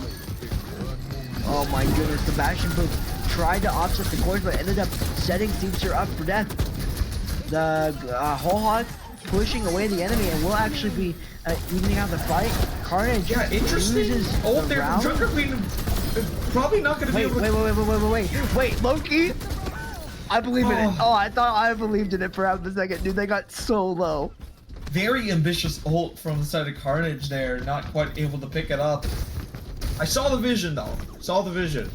Oh my goodness, the Bastion poke tried to offset the course, but ended up setting Seedster up for death. The whole Hog pushing away the enemy and will actually be evening out the fight. Carnage Yeah, interesting. loses Ult the there from round. Junker Queen. Probably not gonna be able to. Wait, Loki! I believe in it. Oh. Oh, I thought I believed in it for half a second. Dude, they got so low. Very ambitious ult from the side of Carnage there. Not quite able to pick it up. I saw the vision though. Saw the vision.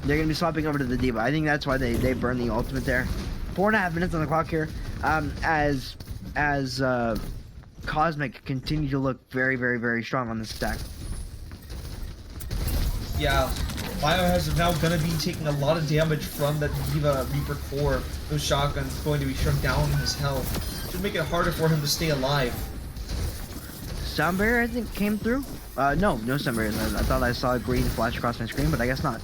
They're gonna be swapping over to the D.Va. I think that's why they burn the ultimate there. 4.5 minutes on the clock here. As Cosmic continue to look very, very, very strong on this stack. Yeah, Biohazard now gonna be taking a lot of damage from that D.Va Reaper core. Those shotguns going to be shrunk down his health. Should make it harder for him to stay alive. Sound barrier, I think, came through. No sound barriers. I thought I saw a green flash across my screen, but I guess not.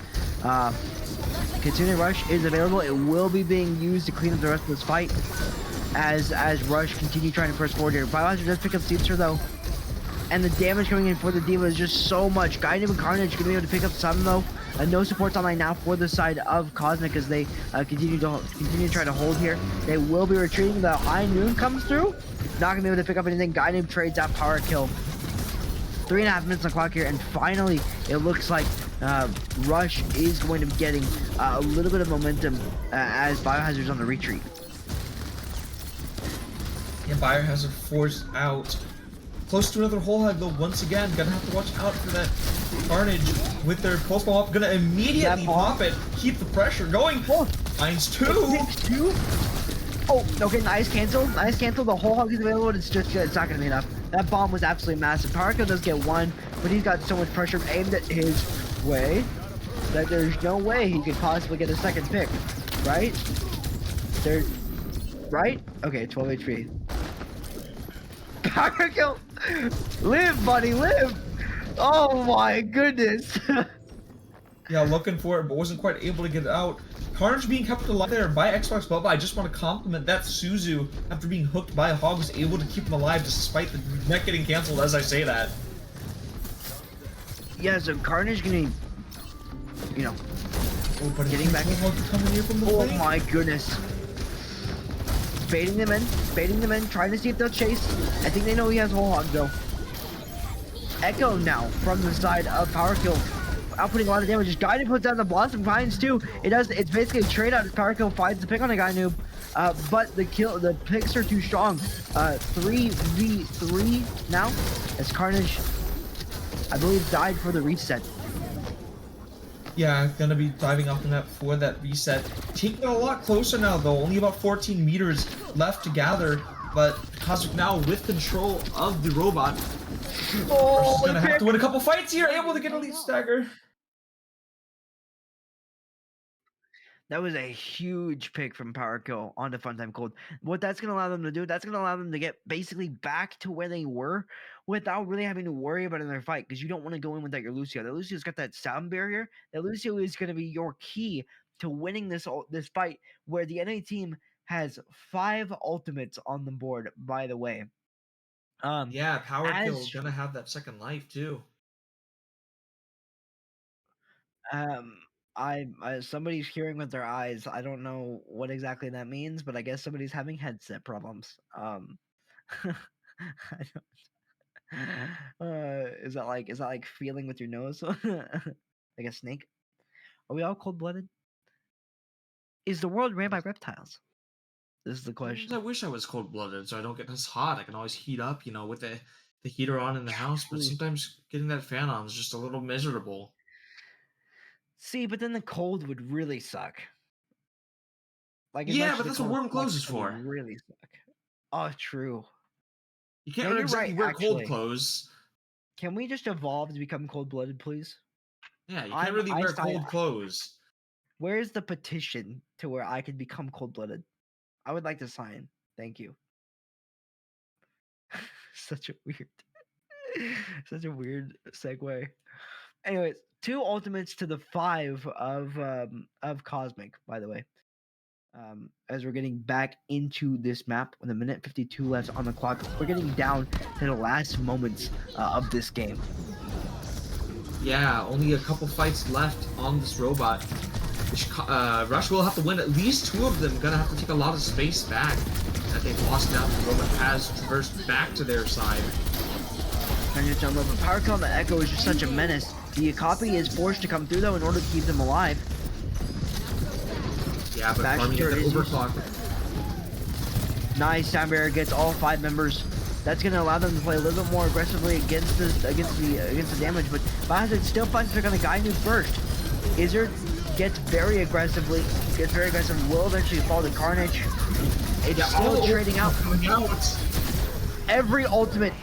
Continuing Rush is available. It will be being used to clean up the rest of this fight as Rush continue trying to press forward here. Biohazard does pick up Seedster though, and the damage coming in for the D.Va is just so much. Guided and Carnage gonna be able to pick up some though. No supports online now for the side of Cosmic as they continue to try to hold here. They will be retreating. The High Noon comes through. Not gonna be able to pick up anything. Guided trades that power kill. 3.5 minutes on the clock here, and finally it looks like Rush is going to be getting a little bit of momentum as Biohazard's on the retreat. Yeah, Biohazard forced out. Close to another whole hog though, once again. Gonna have to watch out for that Carnage with their pulse bomb up. Gonna immediately pop it. Keep the pressure going. Finds two. Oh, okay, nice cancel. Nice cancel. The whole hog is available. It's not gonna be enough. That bomb was absolutely massive. Powerkill does get one, but he's got so much pressure aimed at his way that there's no way he could possibly get a second pick. Right? Right? Okay, 12 HP. Powerkill! Live, buddy, live! Oh my goodness! Yeah, looking for it, but wasn't quite able to get it out. Carnage being kept alive there by Xbox Bubba. I just want to compliment that Suzu, after being hooked by a hog, was able to keep him alive despite the neck getting canceled as I say that. Yeah, so Carnage gonna, you know, But getting back. Coming here from the Oh flank. my goodness. Baiting them in, trying to see if they'll chase. I think they know he has whole hog though. Echo now from the side of Powerkill, outputting a lot of damage. Just Guided puts down the Blossom finds too. It's basically a trade out as Powerkill finds the pick on a guy noob. But the picks are too strong. 3v3 now as Carnage, I believe, died for the reset. Yeah, gonna be diving up in that for that reset. Taking it a lot closer now though, only about 14 meters left to gather, but Cosmic now with control of the robot. Oh, Gonna have to win a couple fights here, able to get a lead stagger. that was a huge pick from Powerkill onto Funtime Cold. What that's going to allow them to do, that's going to allow them to get basically back to where they were without really having to worry about another fight, because you don't want to go in without your Lucio. That Lucio's got that sound barrier. That Lucio is going to be your key to winning this fight, where the NA team has 5 ultimates on the board, by the way. Yeah, Power Kill as gonna have that second life too. Somebody's hearing with their eyes. I don't know what exactly that means, but I guess somebody's having headset problems. I is that like feeling with your nose? Like a snake? Are we all cold-blooded? Is the world ran by reptiles? This is the Sometimes question. I wish I was cold-blooded so I don't get as hot. I can always heat up, you know, with the heater on in the house, but True. sometimes getting that fan on is just a little miserable. See, but then the cold would really suck. Like, as Yeah, much as but the that's what cold warm sucks, clothes is it would for. really suck. Oh, true. You can't Yeah, you're exactly right, wear cold actually. clothes. Can we just evolve to become cold-blooded, please? Yeah, you can't really I wear sign. cold clothes. Where's the petition to where I could become cold-blooded? I would like to sign. Thank you. Such a weird segue. Anyways, 2 ultimates to the 5 of Cosmic, by the way. As we're getting back into this map with a minute 52 left on the clock, we're getting down to the last moments of this game. Yeah, only a couple fights left on this robot. Which Rush will have to win at least 2 of them. Gonna have to take a lot of space back that they've lost now. The robot has traversed back to their side. Trying to jump up, but Power Kill on the Echo is just such a menace. The copy is forced to come through though in order to keep them alive. Yeah, but Back farming here the is overclock. Nice sound barrier gets all 5 members. That's going to allow them to play a little bit more aggressively against the damage, but Biohazard still finds pick on the guy who first. Izzard gets very aggressive, will eventually fall to Carnage. It's still trading out. Every ultimate.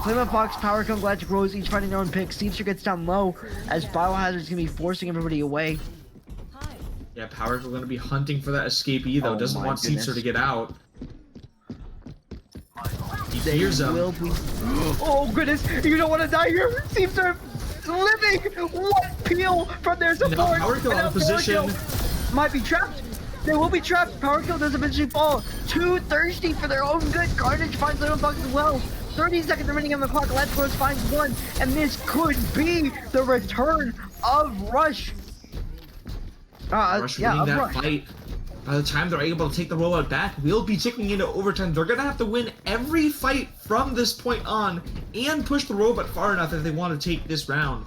Flame of Fox, Power Come, Galactic Rose, each finding their own pick. Seepster gets down low as Biohazard's going to be forcing everybody away. Yeah, Power's going to be hunting for that escapee, though. Doesn't want Seepster to get out. He hears him. Oh, goodness. You don't want to die here. Seepster living. What peel from their support. Now Power Kill out of position. Might be trapped. They will be trapped. Power Kill does eventually fall. Too thirsty for their own good. Carnage finds Little Fox as well. 30 seconds remaining on the clock. Let's Rose finds 1. And this could be the return of Rush. Rush winning that fight. By the time they're able to take the rollout back, we'll be ticking into overtime. They're going to have to win every fight from this point on and push the robot far enough if they want to take this round.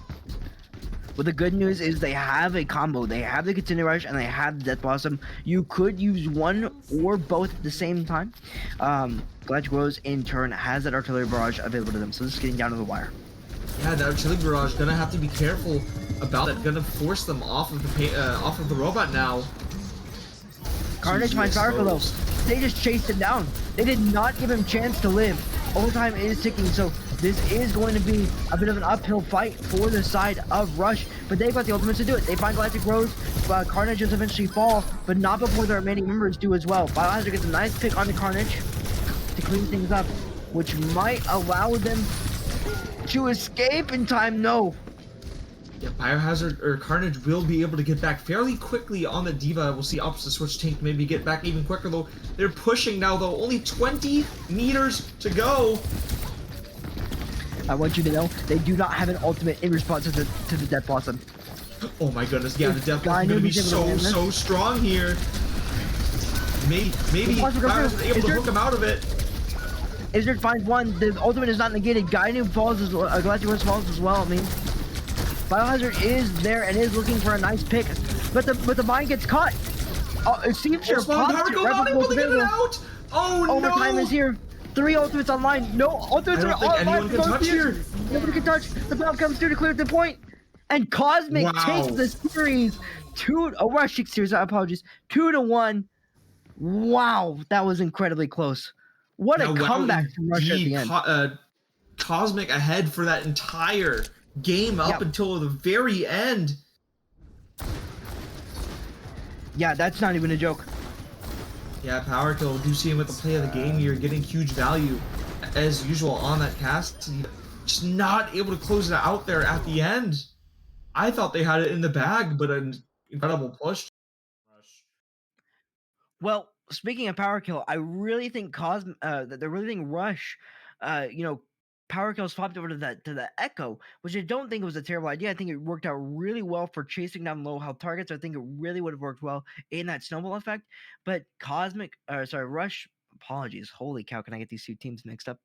Well, the good news is they have a combo. They have the Continue Rush and they have the Death Blossom. You could use one or both at the same time. Galactic Rose, in turn, has that Artillery Barrage available to them. So this is getting down to the wire. Yeah, the Artillery Barrage going to have to be careful about it. Going to force them off of the robot now. Carnage finds Power Kill though. They just chased him down. They did not give him chance to live. Overtime is ticking, so this is going to be a bit of an uphill fight for the side of Rush, but they've got the ultimates to do it. They find Galactic Rose, Carnage does eventually fall, but not before the remaining members do as well. Biohazard gets a nice pick on the Carnage to clean things up, which might allow them to escape in time. No. Yeah, Biohazard or Carnage will be able to get back fairly quickly on the Diva. We'll see opposite switch tank maybe get back even quicker though. They're pushing now though. Only 20 meters to go. I want you to know they do not have an ultimate in response to the Death Blossom. Oh my goodness, yeah, the Death Blossom is gonna be so strong here. Maybe Biohazard able to hook him out of it. Izzard finds 1. The ultimate is not negated. Gainu falls as well. Galactic Rose falls as well. I mean, Biohazard is there and is looking for a nice pick, but the mine gets caught. It seems sure pops it right before it's available. Oh no! Overtime is here. 3 ultimates online. No ultimates are online. Anyone can touch here. Nobody can touch. The bomb comes through to clear the point, and Cosmic takes the series. Rush series. Apologies. 2-1. Wow, that was incredibly close. What a comeback from Rush at the end. Cosmic ahead for that entire game up until the very end. Yeah, that's not even a joke. Yeah, Power Kill, do see him with the play of the game here, getting huge value as usual on that cast. Just not able to close it out there at the end. I thought they had it in the bag, but an incredible push. Well, speaking of Power Kill, I really think Rush, Power Kill swapped over to the Echo, which I don't think was a terrible idea. I think it worked out really well for chasing down low health targets. I think it really would have worked well in that snowball effect. But Rush, apologies. Holy cow, can I get these 2 teams mixed up?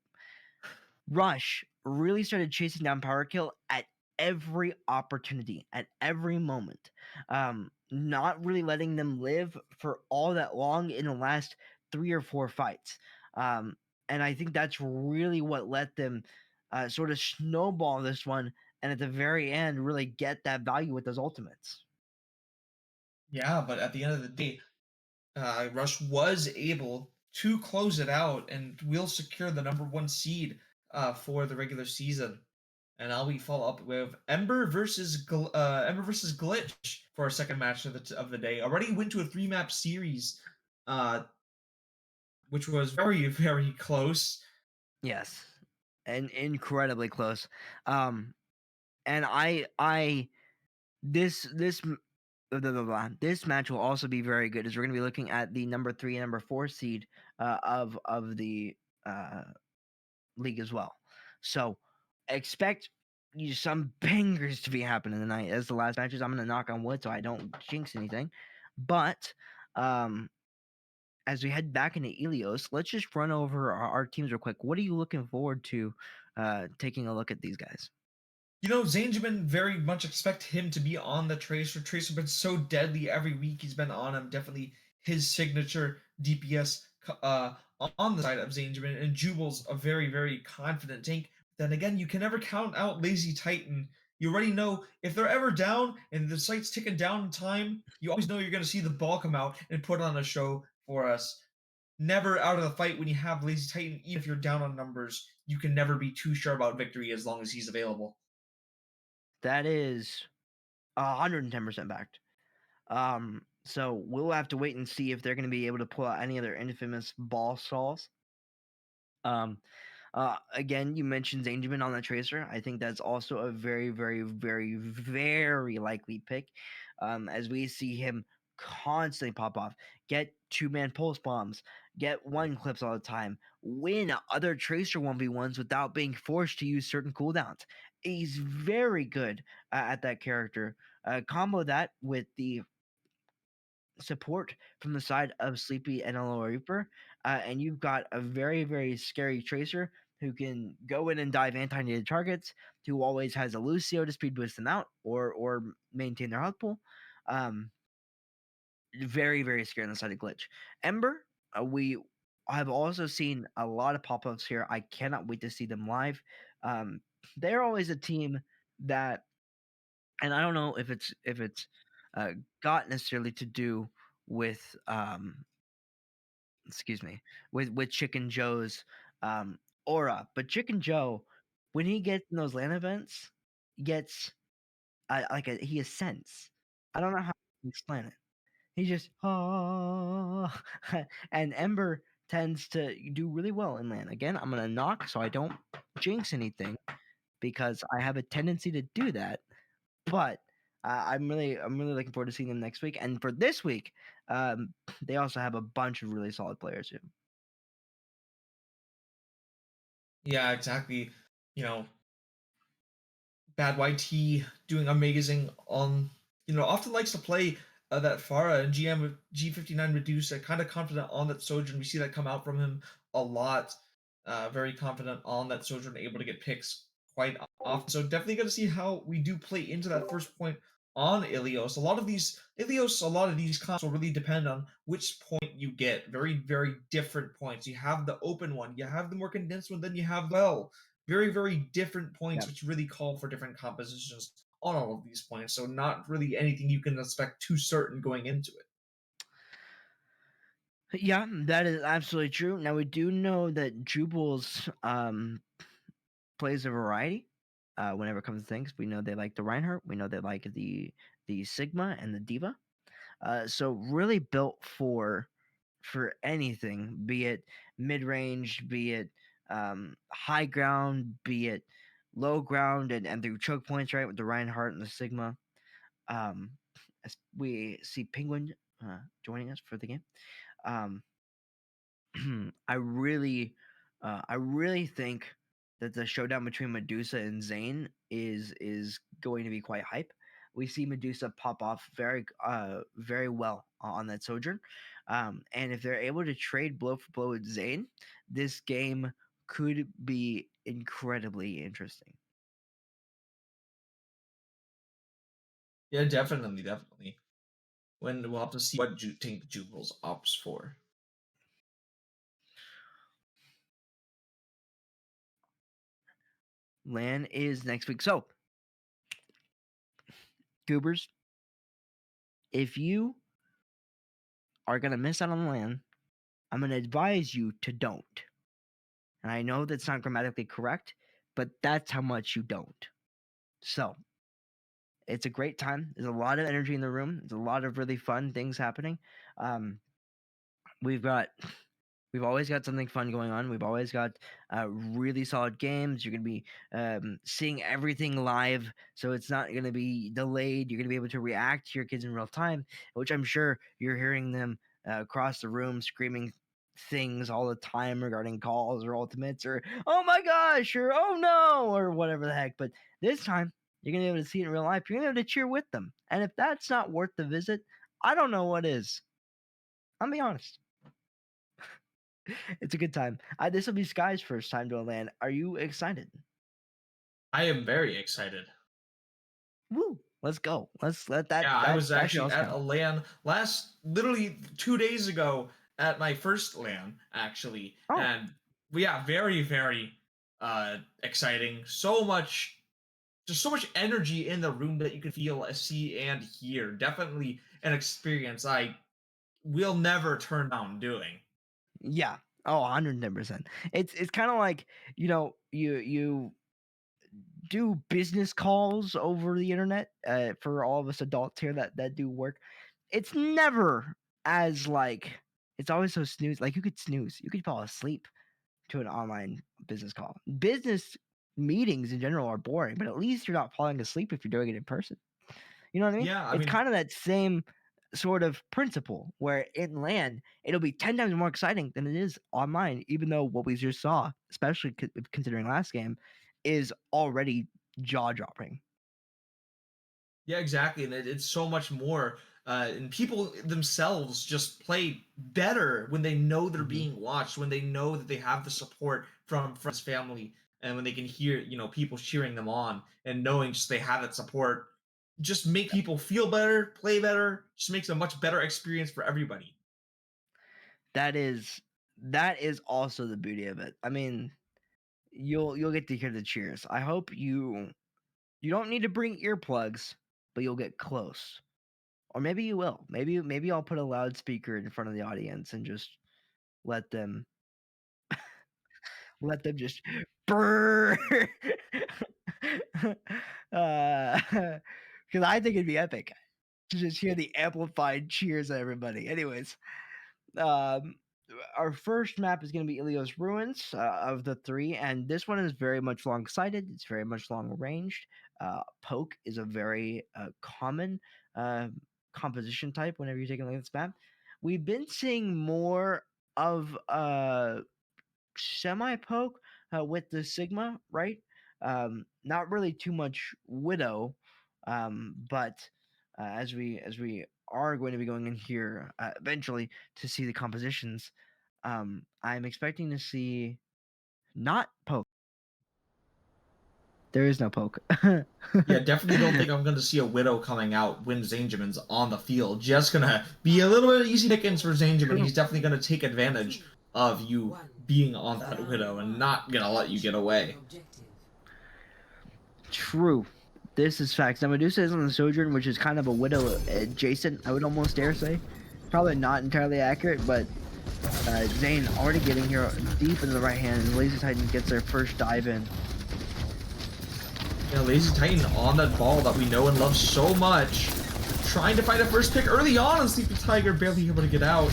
Rush really started chasing down Power Kill at every opportunity, at every moment. Not really letting them live for all that long in the last 3 or 4 fights. And I think that's really what let them sort of snowball this one, and at the very end really get that value with those ultimates. Yeah, but at the end of the day, Rush was able to close it out, and we'll secure the number one seed for the regular season. And I'll be follow up with Ember versus Glitch for our second match of the day. Already went to a 3 map series, uh, which was very very close. Yes, and incredibly close. Um, and I this blah, blah, blah, blah. This match will also be very good as we're going to be looking at the number 3 and number 4 seed of the uh, league as well. So expect some bangers to be happening tonight. As the last matches, I'm going to knock on wood so I don't jinx anything. But um, as we head back into Elios, let's just run over our teams real quick. What are you looking forward to taking a look at these guys? You know, Zanjamin very much expect him to be on the Tracer. Tracer been so deadly every week he's been on him. Definitely his signature DPS on the side of Zanjamin. And Jubal's a very, very confident tank. Then again, you can never count out Lazy Titan. You already know if they're ever down and the site's ticking down in time, you always know you're going to see the ball come out and put on a show for us. Never out of the fight when you have Lazy Titan, even if you're down on numbers, you can never be too sure about victory as long as he's available. That is 110% backed. So we'll have to wait and see if they're going to be able to pull out any of their infamous ball stalls. Um, again, you mentioned Zanjamin on the Tracer. I think that's also a very, very, very, very likely pick, as we see him constantly pop off, get 2-man pulse bombs, get 1 clips all the time, win other Tracer 1v1s without being forced to use certain cooldowns. He's very good at that character. Combo that with the support from the side of Sleepy and Alola Reaper, and you've got a very, very scary Tracer who can go in and dive anti-nated targets, who always has a Lucio to speed boost them out or maintain their health pool. Um, very, very scary on the side of Glitch. Ember, we have also seen a lot of pop-ups here. I cannot wait to see them live. Um, they're always a team that, and I don't know if it's uh, got necessarily to do with excuse me, with Chicken Joe's aura. But Chicken Joe, when he gets in those land events, gets he ascends. I don't know how to explain it. He just and Ember tends to do really well in land. Again, I'm gonna knock so I don't jinx anything because I have a tendency to do that. But I'm really looking forward to seeing them next week. And for this week, um, they also have a bunch of really solid players too. Yeah, exactly. You know, Bad YT doing amazing on, often likes to play that Farah and GM with G59 Medusa, kind of confident on that Sojourn. We see that come out from him a lot. Very confident on that Sojourn, able to get picks quite often. So definitely going to see how we do play into that first point on Ilios. A lot of these comps will really depend on which point you get. Very, very different points. You have the open one, you have the more condensed one, then you have very, very different points, which really call for different compositions on all of these points. So not really anything you can expect too certain going into it. Yeah, that is absolutely true. Now we do know that Jubal's plays a variety. Whenever it comes to things, we know they like the Reinhardt. We know they like the Sigma and the Diva. So really built for anything, be it mid range, be it high ground, be it low ground, and through choke points, right, with the Reinhardt and the Sigma. Um, as we see Penguin joining us for the game. Um, I really think that the showdown between Medusa and Zane is going to be quite hype. We see Medusa pop off very well on that Sojourn, and if they're able to trade blow for blow with Zane, this game could be incredibly interesting. Yeah, definitely, definitely. When we'll have to see what Tank Jubil's opts for. LAN is next week, so Goobers, if you are gonna miss out on LAN, I'm going to advise you to don't. And I know that's not grammatically correct, but that's how much you don't. So, it's a great time. There's a lot of energy in the room. There's a lot of really fun things happening. Um, we've got we've always got something fun going on. We've always got really solid games. You're going to be seeing everything live, so it's not going to be delayed. You're going to be able to react to your kids in real time, which I'm sure you're hearing them across the room screaming things all the time regarding calls or ultimates or oh my gosh or oh no or whatever the heck. But this time you're going to be able to see it in real life. You're going to be able to cheer with them. And if that's not worth the visit, I don't know what is. I'll be honest. It's a good time. This will be Sky's first time to a LAN. Are you excited? I am very excited. Woo! Let's go. Let's let that Yeah, I was that should actually also at a count. LAN literally 2 days ago at my first LAN, actually. Oh, And yeah, very, very exciting. Just so much energy in the room that you can feel, see, and hear. Definitely an experience I will never turn down doing. yeah. Oh, 110%. It's kind of like, you do business calls over the internet for all of us adults here that do work. It's never as like it's always so snooze. Like you could snooze. You could fall asleep to an online business call. Business meetings in general are boring, but at least you're not falling asleep if you're doing it in person. You know what I mean? Yeah, I It's mean, kind of that same sort of principle where in LAN, it'll be 10 times more exciting than it is online, even though what we just saw, especially considering last game, is already jaw dropping. yeah, exactly. And it's so much more. And people themselves just play better when they know they're Mhm. being watched, when they know that they have the support from friends, family, and when they can hear, people cheering them on and knowing just they have that support, just make people feel better, play better, just makes a much better experience for everybody. That is also the beauty of it. I mean, you'll get to hear the cheers. I hope you don't need to bring earplugs, but you'll get close. Or maybe you will. Maybe I'll put a loudspeaker in front of the audience and just let them just burn. Because I think it'd be epic to just hear the amplified cheers of everybody. Anyways, um, our first map is going to be Ilios Ruins of the three, and this one is very much long sighted. It's very much long ranged. Poke is a very common uh, composition type whenever you're taking a look at this map. We've been seeing more of semi poke with the Sigma, right? Not really too much Widow, but as we are going to be going in here eventually to see the compositions, I'm expecting to see not poke. There is no poke. Yeah, definitely don't think I'm going to see a Widow coming out when Zanjamin's on the field. Just going to be a little bit easy pickings for Zanjamin. True. He's definitely going to take advantage of you being on that Widow and not going to let you get away. True. This is facts. Now Medusa is on the Sojourn, which is kind of a Widow adjacent, I would almost dare say. Probably not entirely accurate, but Zane already getting here deep into the right hand, and Lazy Titan gets their first dive in. Yeah, Lazy Titan on that ball that we know and love so much. Trying to find a first pick early on, and Sleepy Tiger barely able to get out.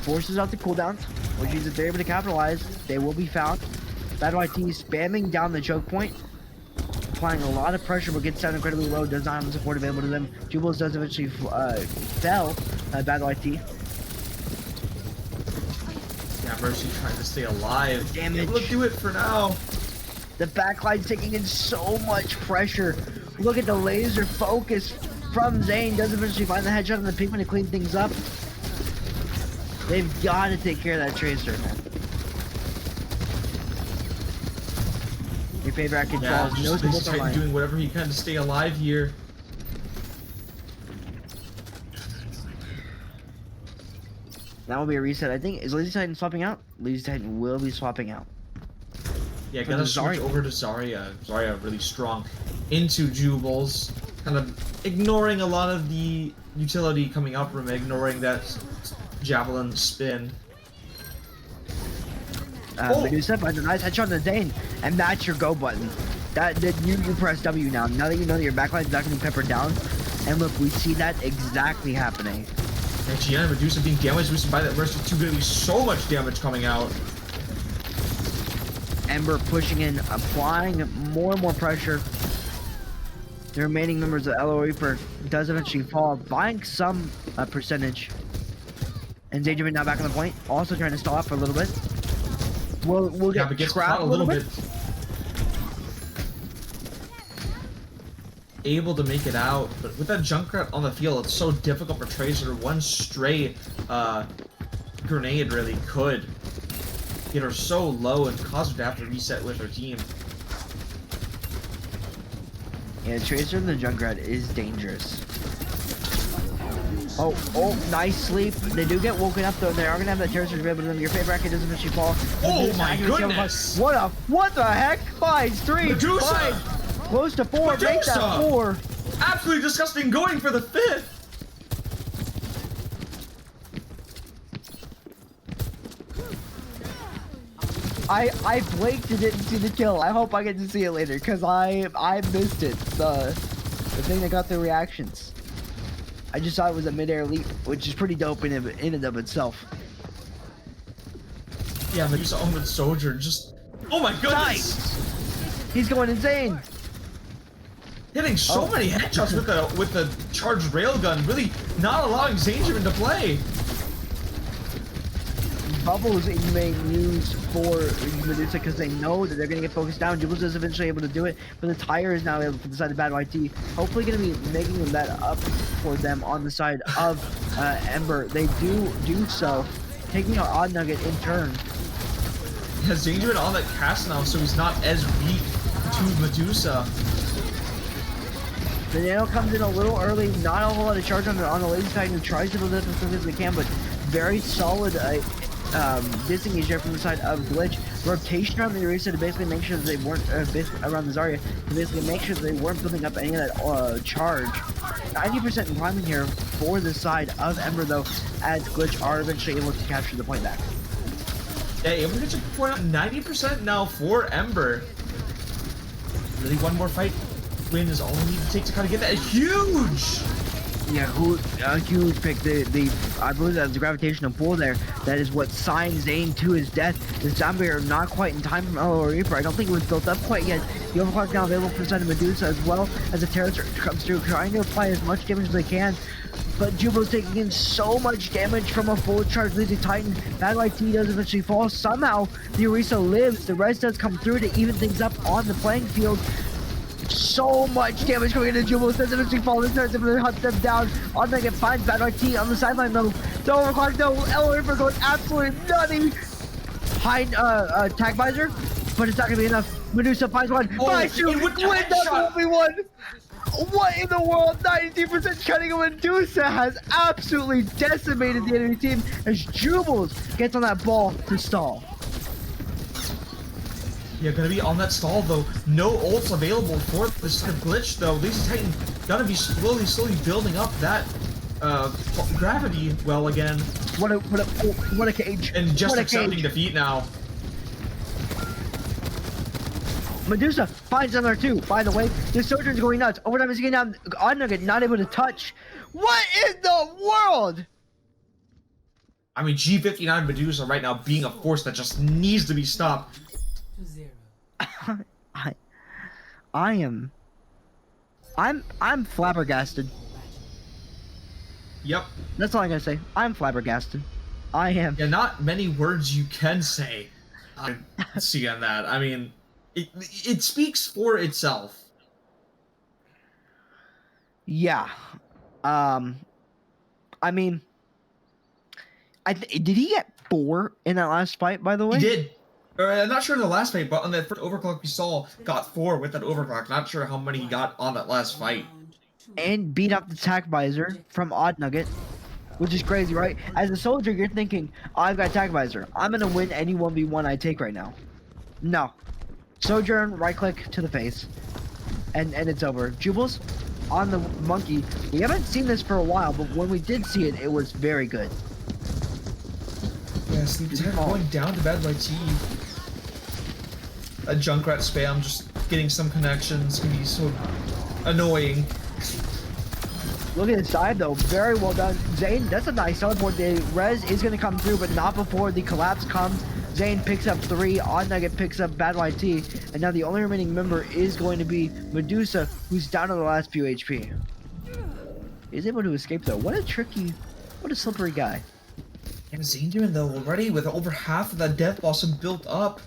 Forces out the cooldowns, which means if they're able to capitalize, they will be found. Bad YT spamming down the choke point, applying a lot of pressure, but gets down incredibly low, does not have the support available to them. Jubilees does eventually fell. Bad YT. Yeah, Mercy trying to stay alive. Damage. Able to do it for now. The backline's taking in so much pressure. Look at the laser focus from Zane. Does eventually find the headshot on the Pikmin to clean things up. They've got to take care of that Tracer, man. Your favorite acting Yeah, falls. No just Lazy support Titan line. doing whatever he can to stay alive here. That will be a reset. I think, is Lazy Titan swapping out? Lazy Titan will be swapping out. Yeah, For gonna the switch Zarya. over to Zarya. Zarya really strong into Jubles, kind of ignoring a lot of the utility coming up from him, ignoring that javelin spin. Medusa finds a nice headshot on the Zane, and that's your go button. You press W now. Now that you know that your backline is not going to be peppered down, and look, we see that exactly happening. And Gianna Medusa being damage boosted by that burst of 2, gonna be so much damage coming out. Ember pushing in, applying more and more pressure. The remaining members of LO Reaper does eventually fall, buying some percentage. And Zagerman now back on the point, also trying to stall out for a little bit. We'll get but gets trapped caught a little bit. Able to make it out, but with that Junkrat on the field, it's so difficult for Tracer. One stray grenade really could get her so low and cause her to have to reset with her team. Yeah, Tracer and the Junkrat is dangerous. Oh, nice sleep. They do get woken up though. They are gonna have that Tracer to be able to them. Your favorite bracket doesn't actually fall. Oh my goodness! What the heck? Finds 3, Medusa! 5, close to 4, make that 4. Absolutely disgusting, going for the 5th. I blinked and didn't see the kill. I hope I get to see it later because I missed it. The thing that got the reactions. I just thought it was a mid-air leap, which is pretty dope in and of itself. Yeah, Medusa on the Soldier just... Oh my goodness! Nice. He's going insane! Hitting so many headshots with the charged railgun, really not allowing Zangerman to play. Bubbles you may use for Medusa because they know that they're going to get focused down. Jubles is eventually able to do it, but the tire is now able to decide the bad YT. Hopefully going to be making that up for them on the side of Ember. They do so, taking out Odd Nugget in turn. Yeah, Zangerman on that cast now, so he's not as weak to Medusa. The Nano comes in a little early, not a whole lot of charge on the lazy side, who tries to build it as quick as they can, but very solid disengage there from the side of Glitch. Rotation around the Orisa to basically make sure that they weren't, around the Zarya, to basically make sure that they weren't building up any of that charge. 90% climbing here for the side of Ember though, as Glitch are eventually able to capture the point back. Yeah, able to get your point out 90% now for Ember. Really one more fight win is all we need to take to kind of get that huge! Yeah, huge pick. I believe that was the gravitational pull there. That is what signed Zane to his death. The zombie are not quite in time from LO Reaper. I don't think it was built up quite yet. The overclock now available for the side of Medusa as well as the Terror comes through, trying to apply as much damage as they can. But Jubo's taking in so much damage from a full charge Lazy Titan. Bad YT does eventually fall. Somehow, the Orisa lives. The res does come through to even things up on the playing field. So much damage coming into Jubal. Says eventually falling. Starts to hunt them down. On that get finds Bad YT on the sideline though. The overclock though. LO Reaper going absolutely nutty. High tag visor, but it's not gonna be enough. Medusa finds one. Buys two. Win that 1v1. What in the world? 92% cutting of Medusa has absolutely decimated the enemy team as Jubles gets on that ball to stall. Yeah, gonna be on that stall though. No ults available for this Glitch though. Lazy Titan gotta be slowly building up that gravity well again. What a cage. And just accepting defeat now. Medusa finds another 2. By the way, this Sojourn's going nuts. Overtime is getting down. Odd Nugget not able to touch. What in the world? I mean, G59 Medusa right now being a force that just needs to be stopped. I'm flabbergasted. Yep. That's all I gotta say. I'm flabbergasted. I am. Yeah, not many words you can say. I see on that. I mean, it speaks for itself. Yeah. I mean, did he get 4 in that last fight? By the way, He did. I'm not sure in the last fight, but on that first overclock we saw, got 4 with that overclock. Not sure how many he got on that last fight. And beat up the tack visor from Odd Nugget, which is crazy, right? As a soldier, you're thinking, oh, I've got tack visor. I'm gonna win any 1v1 I take right now. No. Sojourn, right click to the face, and it's over. Jubles on the monkey. We haven't seen this for a while, but when we did see it, it was very good. Yeah, Sleep's going down to Bad YT. That Junkrat spam, just getting some connections can be so annoying. Look at his side though, very well done. Zane, that's a nice teleport. The res is gonna come through, but not before the collapse comes. Zane picks up 3, Odd Nugget picks up Bad YT, and now the only remaining member is going to be Medusa, who's down to the last few HP. He's able to escape though. What a slippery guy. And Zangerman though, already with over half of that Death Blossom built up.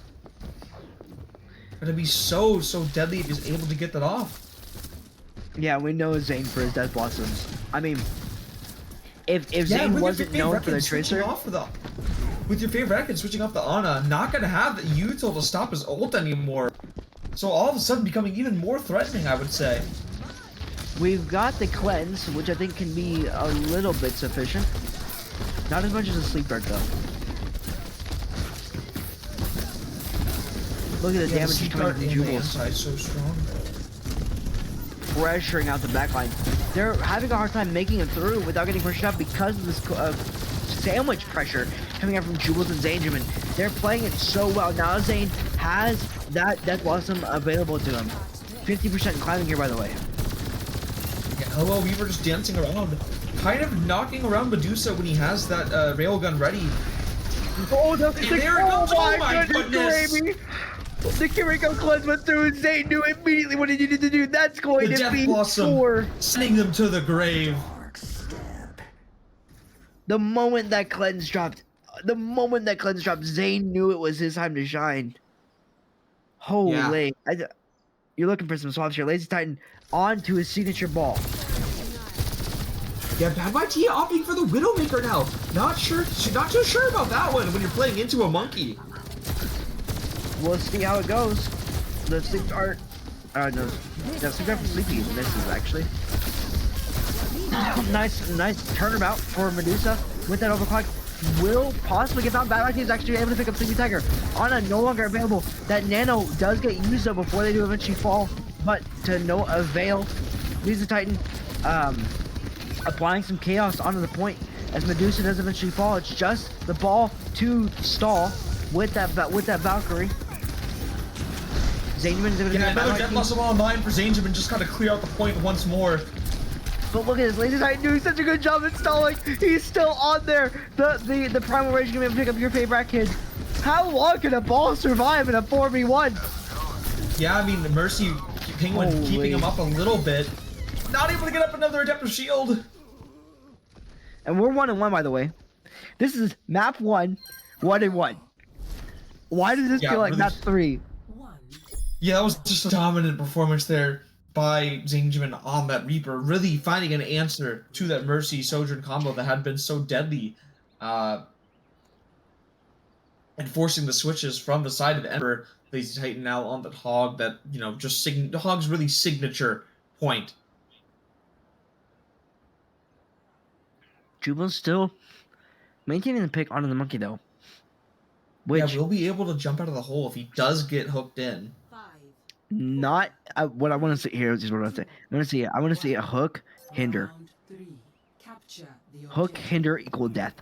Gonna be so deadly if he's able to get that off. Yeah, we know Zane for his Death Blossoms. I mean, if Zane wasn't known for the Tracer... With your favorite Reckon switching off the Ana, not gonna have the util to stop his ult anymore. So all of a sudden becoming even more threatening, I would say. We've got the Cleanse, which I think can be a little bit sufficient. Not as much as a Sleep Dart, though. Look at the damage coming from Jubals. So strong. Pressuring out the backline. They're having a hard time making it through without getting pushed up because of this sandwich pressure coming out from Jubals and Zangerman. They're playing it so well. Now Zane has that Death Blossom available to him. 50% climbing here, by the way. Yeah, hello, we were just dancing around. Kind of knocking around Medusa when he has that railgun ready. Oh, there it comes. Oh my goodness! Gravy. The Kiriko Cleanse went through and Zane knew immediately what he needed to do. That's going to be four. Sending them to the grave. The moment that Cleanse dropped, Zane knew it was his time to shine. Holy. Yeah. You're looking for some swaps here. Lazy Titan onto his signature ball. Yeah, Bad YT opting for the Widowmaker now. Not too sure about that one when you're playing into a monkey. We'll see how it goes. The Sleep Dart, no, Sleep Dart from Sleepy misses actually. nice turnabout for Medusa with that overclock. Will possibly get found. Bad YT is actually able to pick up Sleepy Tiger. Ana no longer available. That Nano does get used though before they do eventually fall, but to no avail. Lazy Titan, applying some chaos onto the point as Medusa does eventually fall. It's just the ball to stall with that Valkyrie. Zangerman's able to get another Death Blossom online for Zangerman, just gotta clear out the point once more. But look at this, Lazy Titan doing such a good job installing. He's still on there. The Primal Rage gonna be able to pick up your favorite kid. How long can a ball survive in a 4v1? Yeah, I mean, the Mercy Penguin keeping him up a little bit. Not able to get up another Adeptus Shield. And we're 1-1, by the way. This is map 1, 1-1. Why does this feel like map 3? Yeah, that was just a dominant performance there by Zangerman on that Reaper, really finding an answer to that Mercy Sojourn combo that had been so deadly, and forcing the switches from the side of the Emperor. Lazy Titan now on that Hog, that, you know, just the Hog's really signature point. Jubal's still maintaining the pick onto the monkey though. Which yeah, will be able to jump out of the hole if he does get hooked in. Not what I want to see here is what I want to say. I want to see a hook hinder. Hook hinder equal death.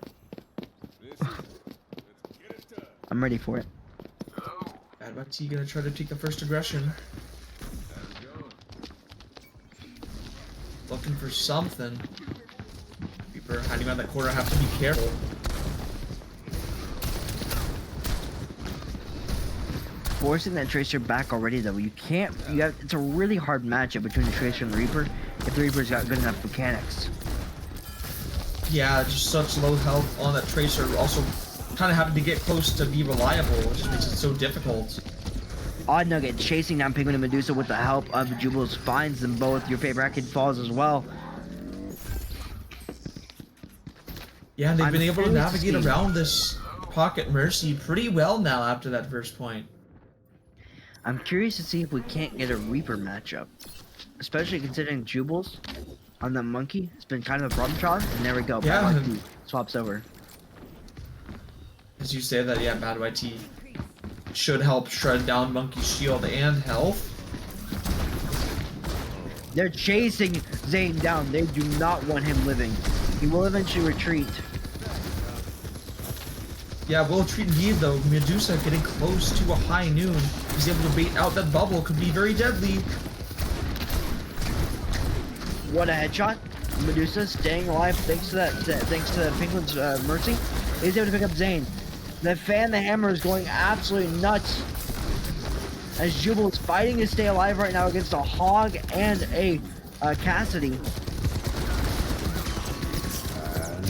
I'm ready for it. Bad YT gonna try to take the first aggression. Looking for something. Reaper hiding around that corner, have to be careful. Forcing that Tracer back already though. It's a really hard matchup between the Tracer and the Reaper if the Reaper's got good enough mechanics. Yeah, just such low health on that Tracer. Also kind of having to get close to be reliable, which just makes it so difficult. Odd Nugget chasing down Penguin and Medusa with the help of Jubals finds them both. Your favorite kid falls as well. Yeah, and they've been able to navigate around this Pocket Mercy pretty well now after that first point. I'm curious to see if we can't get a Reaper matchup, especially considering Jubals on the monkey. It's been kind of a problem child, and there we go. Yeah. Bad YT swaps over. As you say that, yeah, Bad YT should help shred down Monkey's shield and health. They're chasing Zane down. They do not want him living. He will eventually retreat. Yeah, will retreat indeed though. Medusa getting close to a high noon. He's able to bait out that bubble. Could be very deadly. What a headshot. Medusa staying alive thanks to the Penguin's mercy. Is able to pick up Zane. The fan, the hammer is going absolutely nuts. As Jubal is fighting to stay alive right now against a Hog and a Cassidy.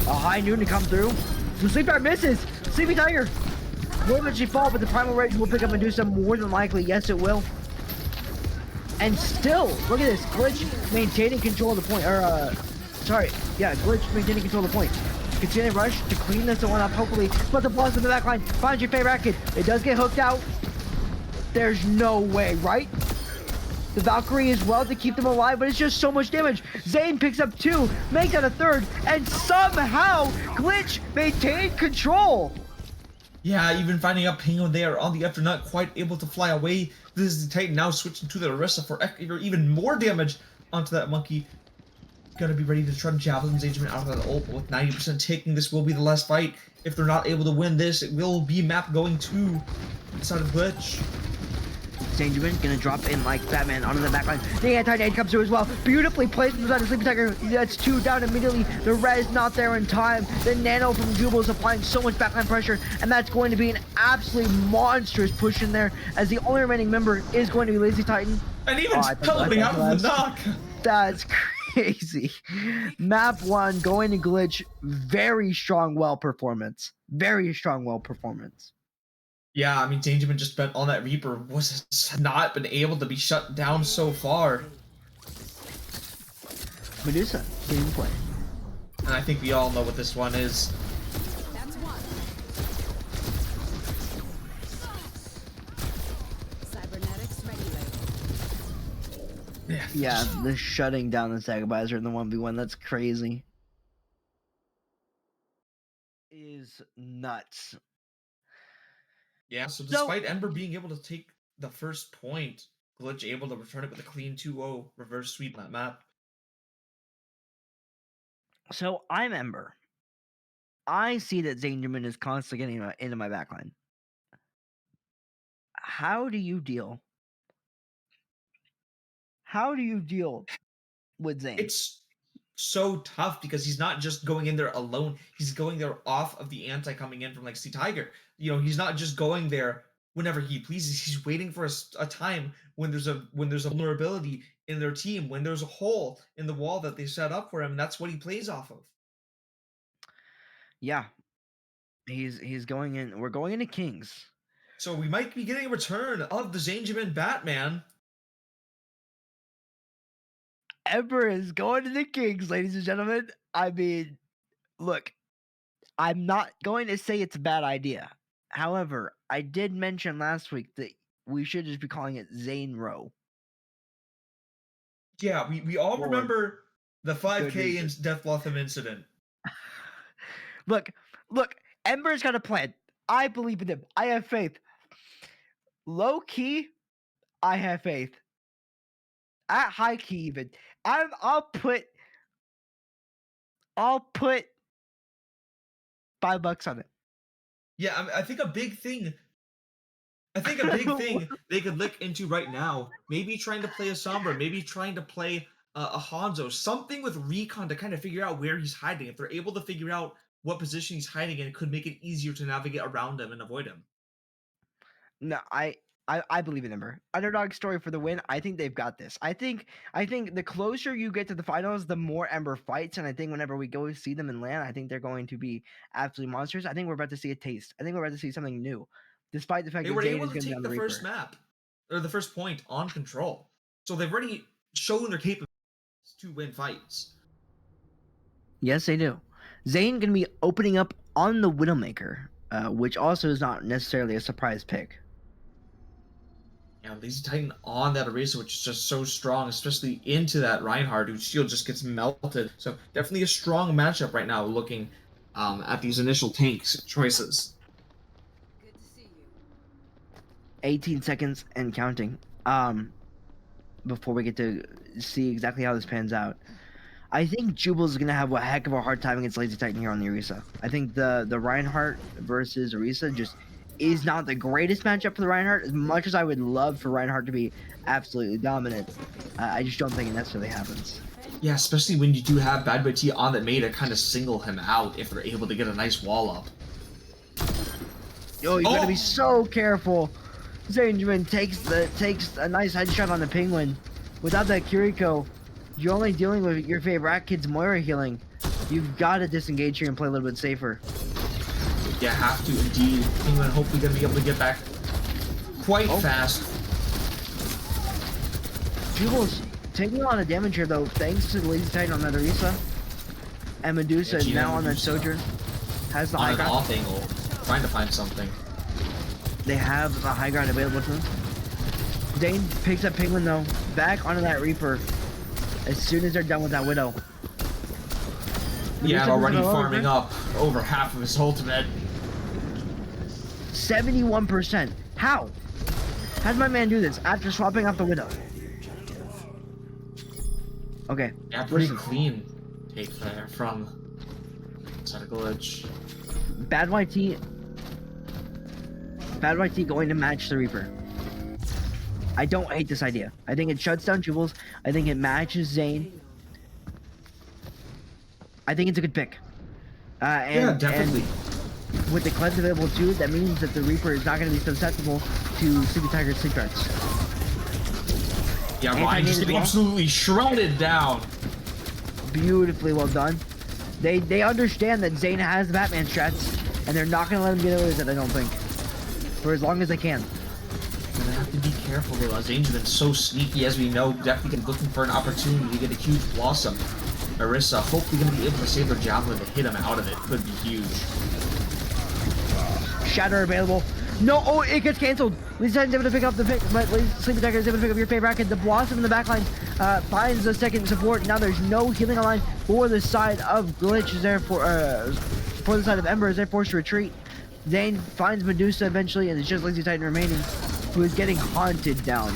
A high noon to come through. The Sleep Dart misses. Sleepy Tiger will eventually fall, but the Primal Rage will pick up Medusa more than likely. Yes, it will. And still, look at this. Glitch maintaining control of the point. Glitch maintaining control of the point. Continue to rush to clean this one up, hopefully. But the ball's in the back line. Finds your favorite kid. It does get hooked out. There's no way, right? The Valkyrie is well to keep them alive, but it's just so much damage. Zane picks up 2, makes that a 3rd, and somehow Glitch maintained control. Yeah, even finding out Penguin there on the after, not quite able to fly away. This is the Titan now switching to the Orisa for even more damage onto that monkey. Gotta be ready to try to javelin engagement out of that ult, but with 90% taking, this will be the last fight. If they're not able to win this, it will be map going to inside of Glitch. Dangerman gonna drop in like Batman onto the backline. The anti-nade comes through as well. Beautifully placed inside the Sleepy Tiger. That's 2 down immediately. The res not there in time. The nano from Jubal is applying so much backline pressure, and that's going to be an absolutely monstrous push in there, as the only remaining member is going to be Lazy Titan. And even coming out of the knock. That's crazy. Map 1 going to Glitch. Very strong well performance. Very strong well performance. Yeah, I mean, Dangerman just been on that Reaper, was not been able to be shut down so far. Medusa, gameplay. And I think we all know what this one is. That's one. Cybernetics regulated. Yeah, the shutting down the Sagabizer in the 1v1, that's crazy. Is nuts. Yeah, so despite Ember being able to take the first point, Glitch able to return it with a clean 2-0 reverse sweep on that map. So I'm Ember. I see that Zangerman is constantly getting into my backline. How do you deal? How do you deal with Zane? It's so tough because he's not just going in there alone. He's going there off of the anti coming in from like C Tiger. You know, he's not just going there whenever he pleases. He's waiting for a time when there's a vulnerability in their team, when there's a hole in the wall that they set up for him, and that's what he plays off of. Yeah. He's going in. We're going into Kings. So we might be getting a return of the Zangerman Batman. Ember is going to the Kings, ladies and gentlemen. I mean, look, I'm not going to say it's a bad idea. However, I did mention last week that we should just be calling it Zane Row. Yeah, we all remember the 5K in Death Blossom incident. Look, Ember's got a plan. I believe in him. I have faith. Low key, I have faith. At high key, even. I'll put $5 on it. Yeah, I think a big thing. I think a big thing they could look into right now, maybe trying to play a Sombra, maybe trying to play a Hanzo, something with recon to kind of figure out where he's hiding. If they're able to figure out what position he's hiding in, it could make it easier to navigate around him and avoid him. No, I believe in Ember. Underdog story for the win. I think they've got this. I think the closer you get to the finals, the more Ember fights. And I think whenever we go see them in LAN, I think they're going to be absolutely monsters. I think we're about to see a taste. I think we're about to see something new. Despite the fact They that were Zane able is to going to be take on the the first Reaper. map, or the first point on control. So they've already shown their capabilities to win fights. Yes, they do. Zane going to be opening up on the Widowmaker, which also is not necessarily a surprise pick. Yeah, Lazy Titan on that Orisa, which is just so strong, especially into that Reinhardt, whose shield just gets melted. So definitely a strong matchup right now, looking at these initial tanks choices. Good to see you. 18 seconds and counting. Before we get to see exactly how this pans out. I think Jubal's gonna have a heck of a hard time against Lazy Titan here on the Orisa. I think the Reinhardt versus Orisa just is not the greatest matchup for the Reinhardt, as much as I would love for Reinhardt to be absolutely dominant. I just don't think it necessarily happens. Yeah, especially when you do have Bad Boy T on that May to kind of single him out if they're able to get a nice wall up. Yo, you gotta Oh! be so careful. Zangerman takes a nice headshot on the Penguin. Without that Kiriko, you're only dealing with your favorite kid's Moira healing. You've got to disengage here and play a little bit safer. Yeah, have to indeed. Penguin hopefully gonna be able to get back quite fast. Jubal's taking a lot of damage here though, thanks to the Lazy Titan on that Orisa. And Medusa Yeah, now on that Medusa. Sojourn. Has the On high an ground. off angle, trying to find something. They have the high ground available to them. Zane picks up Penguin though, back onto that Reaper as soon as they're done with that Widow. Yeah, Medusa already moving farming over. up over half of his ultimate. 71%. How? How did my man do this after swapping out the Widow? Okay. Yeah, pretty Listen. clean take there from Glitch. Bad YT going to match the Reaper. I don't hate this idea. I think it shuts down Jubals. I think it matches Zane. I think it's a good pick. Yeah, definitely. And with the cleanse available too, that means that the Reaper is not going to be susceptible to Sleepy Tiger's sleep darts. Yeah, Anti-nade Ryan just as getting well. absolutely shredded down. Beautifully well done. They understand that Zane has the Batman strats, and they're not going to let him get away with it, I don't think. For as long as they can. And they have to be careful though, as Angel's been so sneaky, as we know, definitely looking for an opportunity to get a huge blossom. Orisa hopefully going to be able to save their javelin to hit him out of it. Could be huge. Shatter available. No, oh, it gets canceled. Lisa is able to pick up the pick, but Sleepy Tiger is able to pick up your favorite racket. The Blossom in the backline finds the second support. Now there's no healing online for the side of Glitch. Is there for the side of Ember. Is there forced to retreat? Zane finds Medusa eventually, and it's just Lazy Titan remaining, who is getting haunted down.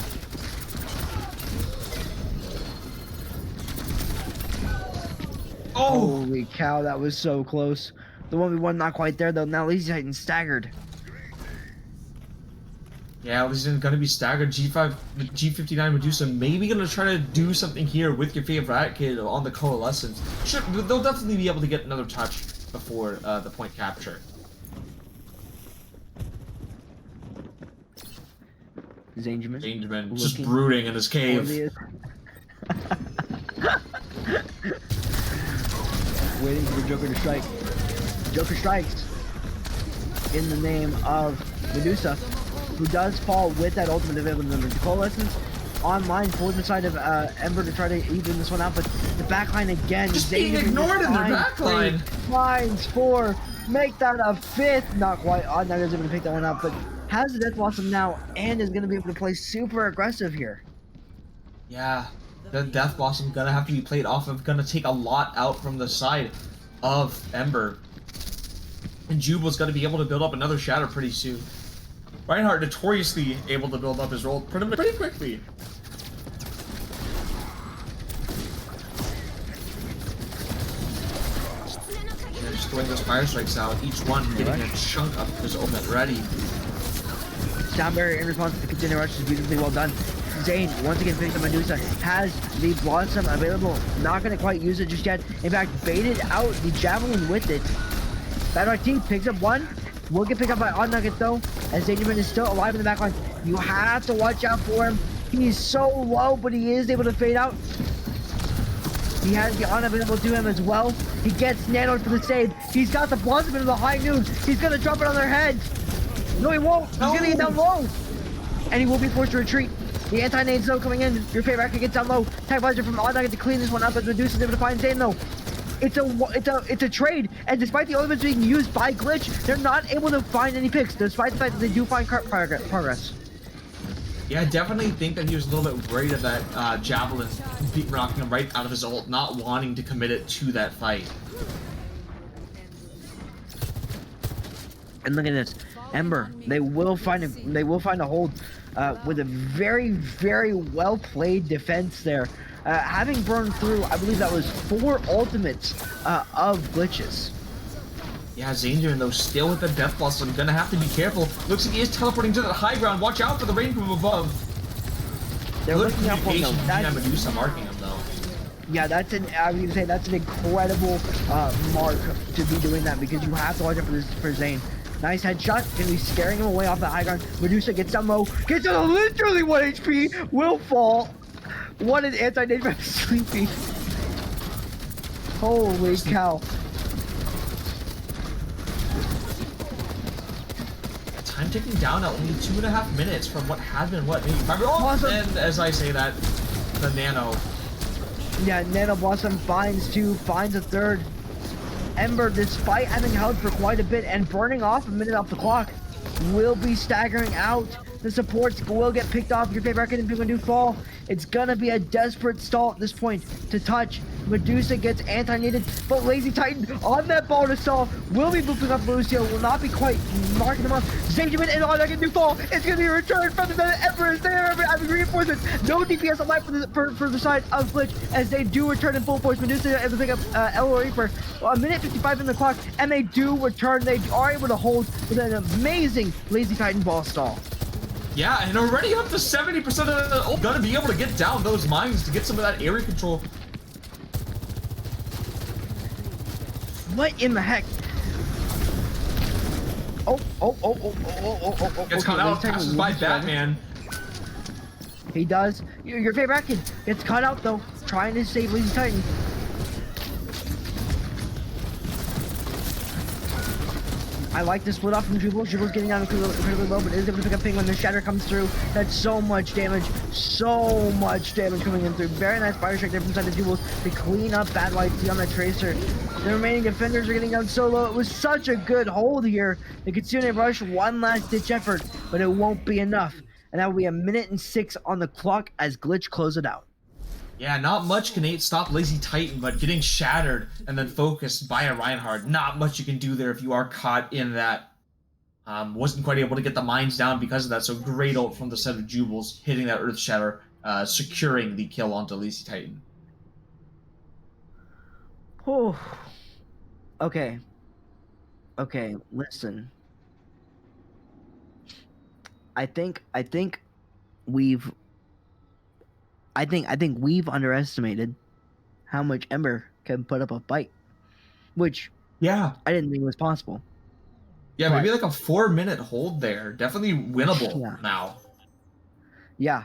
Oh! Holy cow, that was so close. The 1v1 not quite there though. Now Lazy Titan staggered. Yeah, this is going to be staggered. G59 Medusa maybe going to try to do something here with your favorite kid on the Coalescence. Sure, they'll definitely be able to get another touch before the point capture. Zangerman. Zangerman just Looking brooding in his cave. Waiting for Joker to strike. Joker strikes in the name of Medusa, who does fall with that ultimate available to them. The Coalescence online for the side of Ember to try to even this one out, but the backline again. Just being Zangerman ignored in their finds backline. Finds four, make that a fifth. Not quite on. Not able to pick that one up, but has the Death Blossom now and is going to be able to play super aggressive here. Yeah, the Death Blossom gonna have to be played off of, gonna take a lot out from the side of Ember. And Jubal's gonna be able to build up another Shatter pretty soon. Reinhardt notoriously able to build up his role pretty quickly. Yeah, just throwing those fire strikes out, each one getting a chunk of his ultimate ready. Down barrier in response to the continued rush is beautifully well done. Zane once again picks up Medusa, has the Blossom available, not going to quite use it just yet. In fact, baited out the Javelin with it. Bad RT picks up one, will get picked up by Odd Nugget though, as Zangerman is still alive in the backline. You have to watch out for him. He's so low, but he is able to fade out. He has the on available to him as well. He gets nanoed for the save. He's got the Blossom into the high noon. He's going to drop it on their heads. No, he won't. He's gonna get down low. And he will be forced to retreat. The anti-nade though coming in. Your favorite actor gets down low. Tag visor from Odd Nugget to clean this one up as Medusa's able to find Zane though. It's a trade, and despite the ultimates being used by Glitch, they're not able to find any picks, despite the fact that they do find progress. Yeah, I definitely think that he was a little bit worried of that Javelin knocking him right out of his ult, not wanting to commit it to that fight. And look at this, Ember. They will find a hold with a very, very well played defense there. Having burned through, I believe that was 4 ultimates of Glitches. Yeah, Zangerman though still with the death blossom. Gonna have to be careful. Looks like he is teleporting to the high ground. Watch out for the rain from above. They're Good looking out for him. communication between Medusa marking him though. Yeah, I was gonna say that's an incredible mark to be doing that because you have to watch out for Zane. Nice headshot, gonna be scaring him away off the high ground. Medusa gets down low, gets down to literally 1 HP, will fall. What an anti-nade from Sleepy. Holy cow. Time ticking down at only 2.5 minutes from what had been maybe 5. Awesome. And as I say that, the Nano. Yeah, Nano Blossom finds 2, finds a 3rd. Ember, despite having held for quite a bit and burning off a minute off the clock, will be staggering out. The supports will get picked off. Your favorite and people do fall. It's gonna be a desperate stall at this point to touch. Medusa gets anti-needed, but Lazy Titan on that ball to stall will be booping up Lucio, will not be quite marking him up. Zangerman and on that can do fall. It's gonna be a return from the Emperor is there. Having reinforcements. No DPS on life for the side of Glitch as they do return in full force. Medusa able to pick up Elo Reaper. A minute 55 in the clock, and they do return. They are able to hold with an amazing Lazy Titan ball stall. Yeah, and already up to 70% of the gonna be able to get down those mines to get some of that area control. What in the heck? Gets caught out, passes by Batman. He does. Your favorite kid gets caught out though, trying to save Lazy Titan. I like the split off from Jubal. Jubal's getting down incredibly low, but is able to pick up ping when the shatter comes through. That's so much damage coming in through. Very nice fire strike there from side of Jubals to clean up Bad YT on that tracer. The remaining defenders are getting down so low. It was such a good hold here. The Kitsune rush, one last ditch effort, but it won't be enough. And that will be a minute and 6 on the clock as Glitch close it out. Yeah, not much can stop Lazy Titan, but getting shattered and then focused by a Reinhardt, not much you can do there if you are caught in that. Wasn't quite able to get the mines down because of that, so great ult from the set of Jubals, hitting that Earth Shatter, securing the kill onto Lazy Titan. Oh. Okay, listen. I think we've underestimated how much Ember can put up a fight, which Yeah, I didn't think was possible. yeah, maybe like a 4-minute hold there, definitely winnable Yeah. now. Yeah,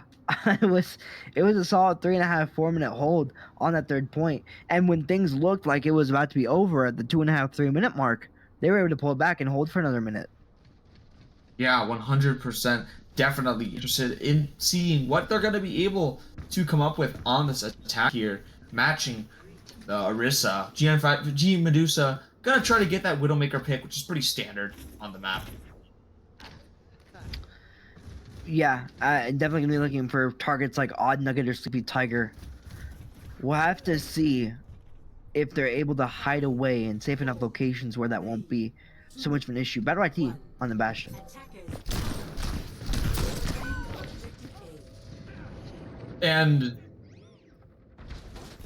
it was a solid 3.5, 4-minute hold on that 3rd point, and when things looked like it was about to be over at the 2.5, 3-minute mark, they were able to pull it back and hold for another minute. Yeah, 100%. Definitely interested in seeing what they're going to be able to come up with on this attack here, matching the Orisa. G Medusa gonna try to get that Widowmaker pick, which is pretty standard on the map. Yeah, definitely gonna be looking for targets like Odd Nugget or Sleepy Tiger. We'll have to see if they're able to hide away in safe enough locations where that won't be so much of an issue. Battle IT on the Bastion. And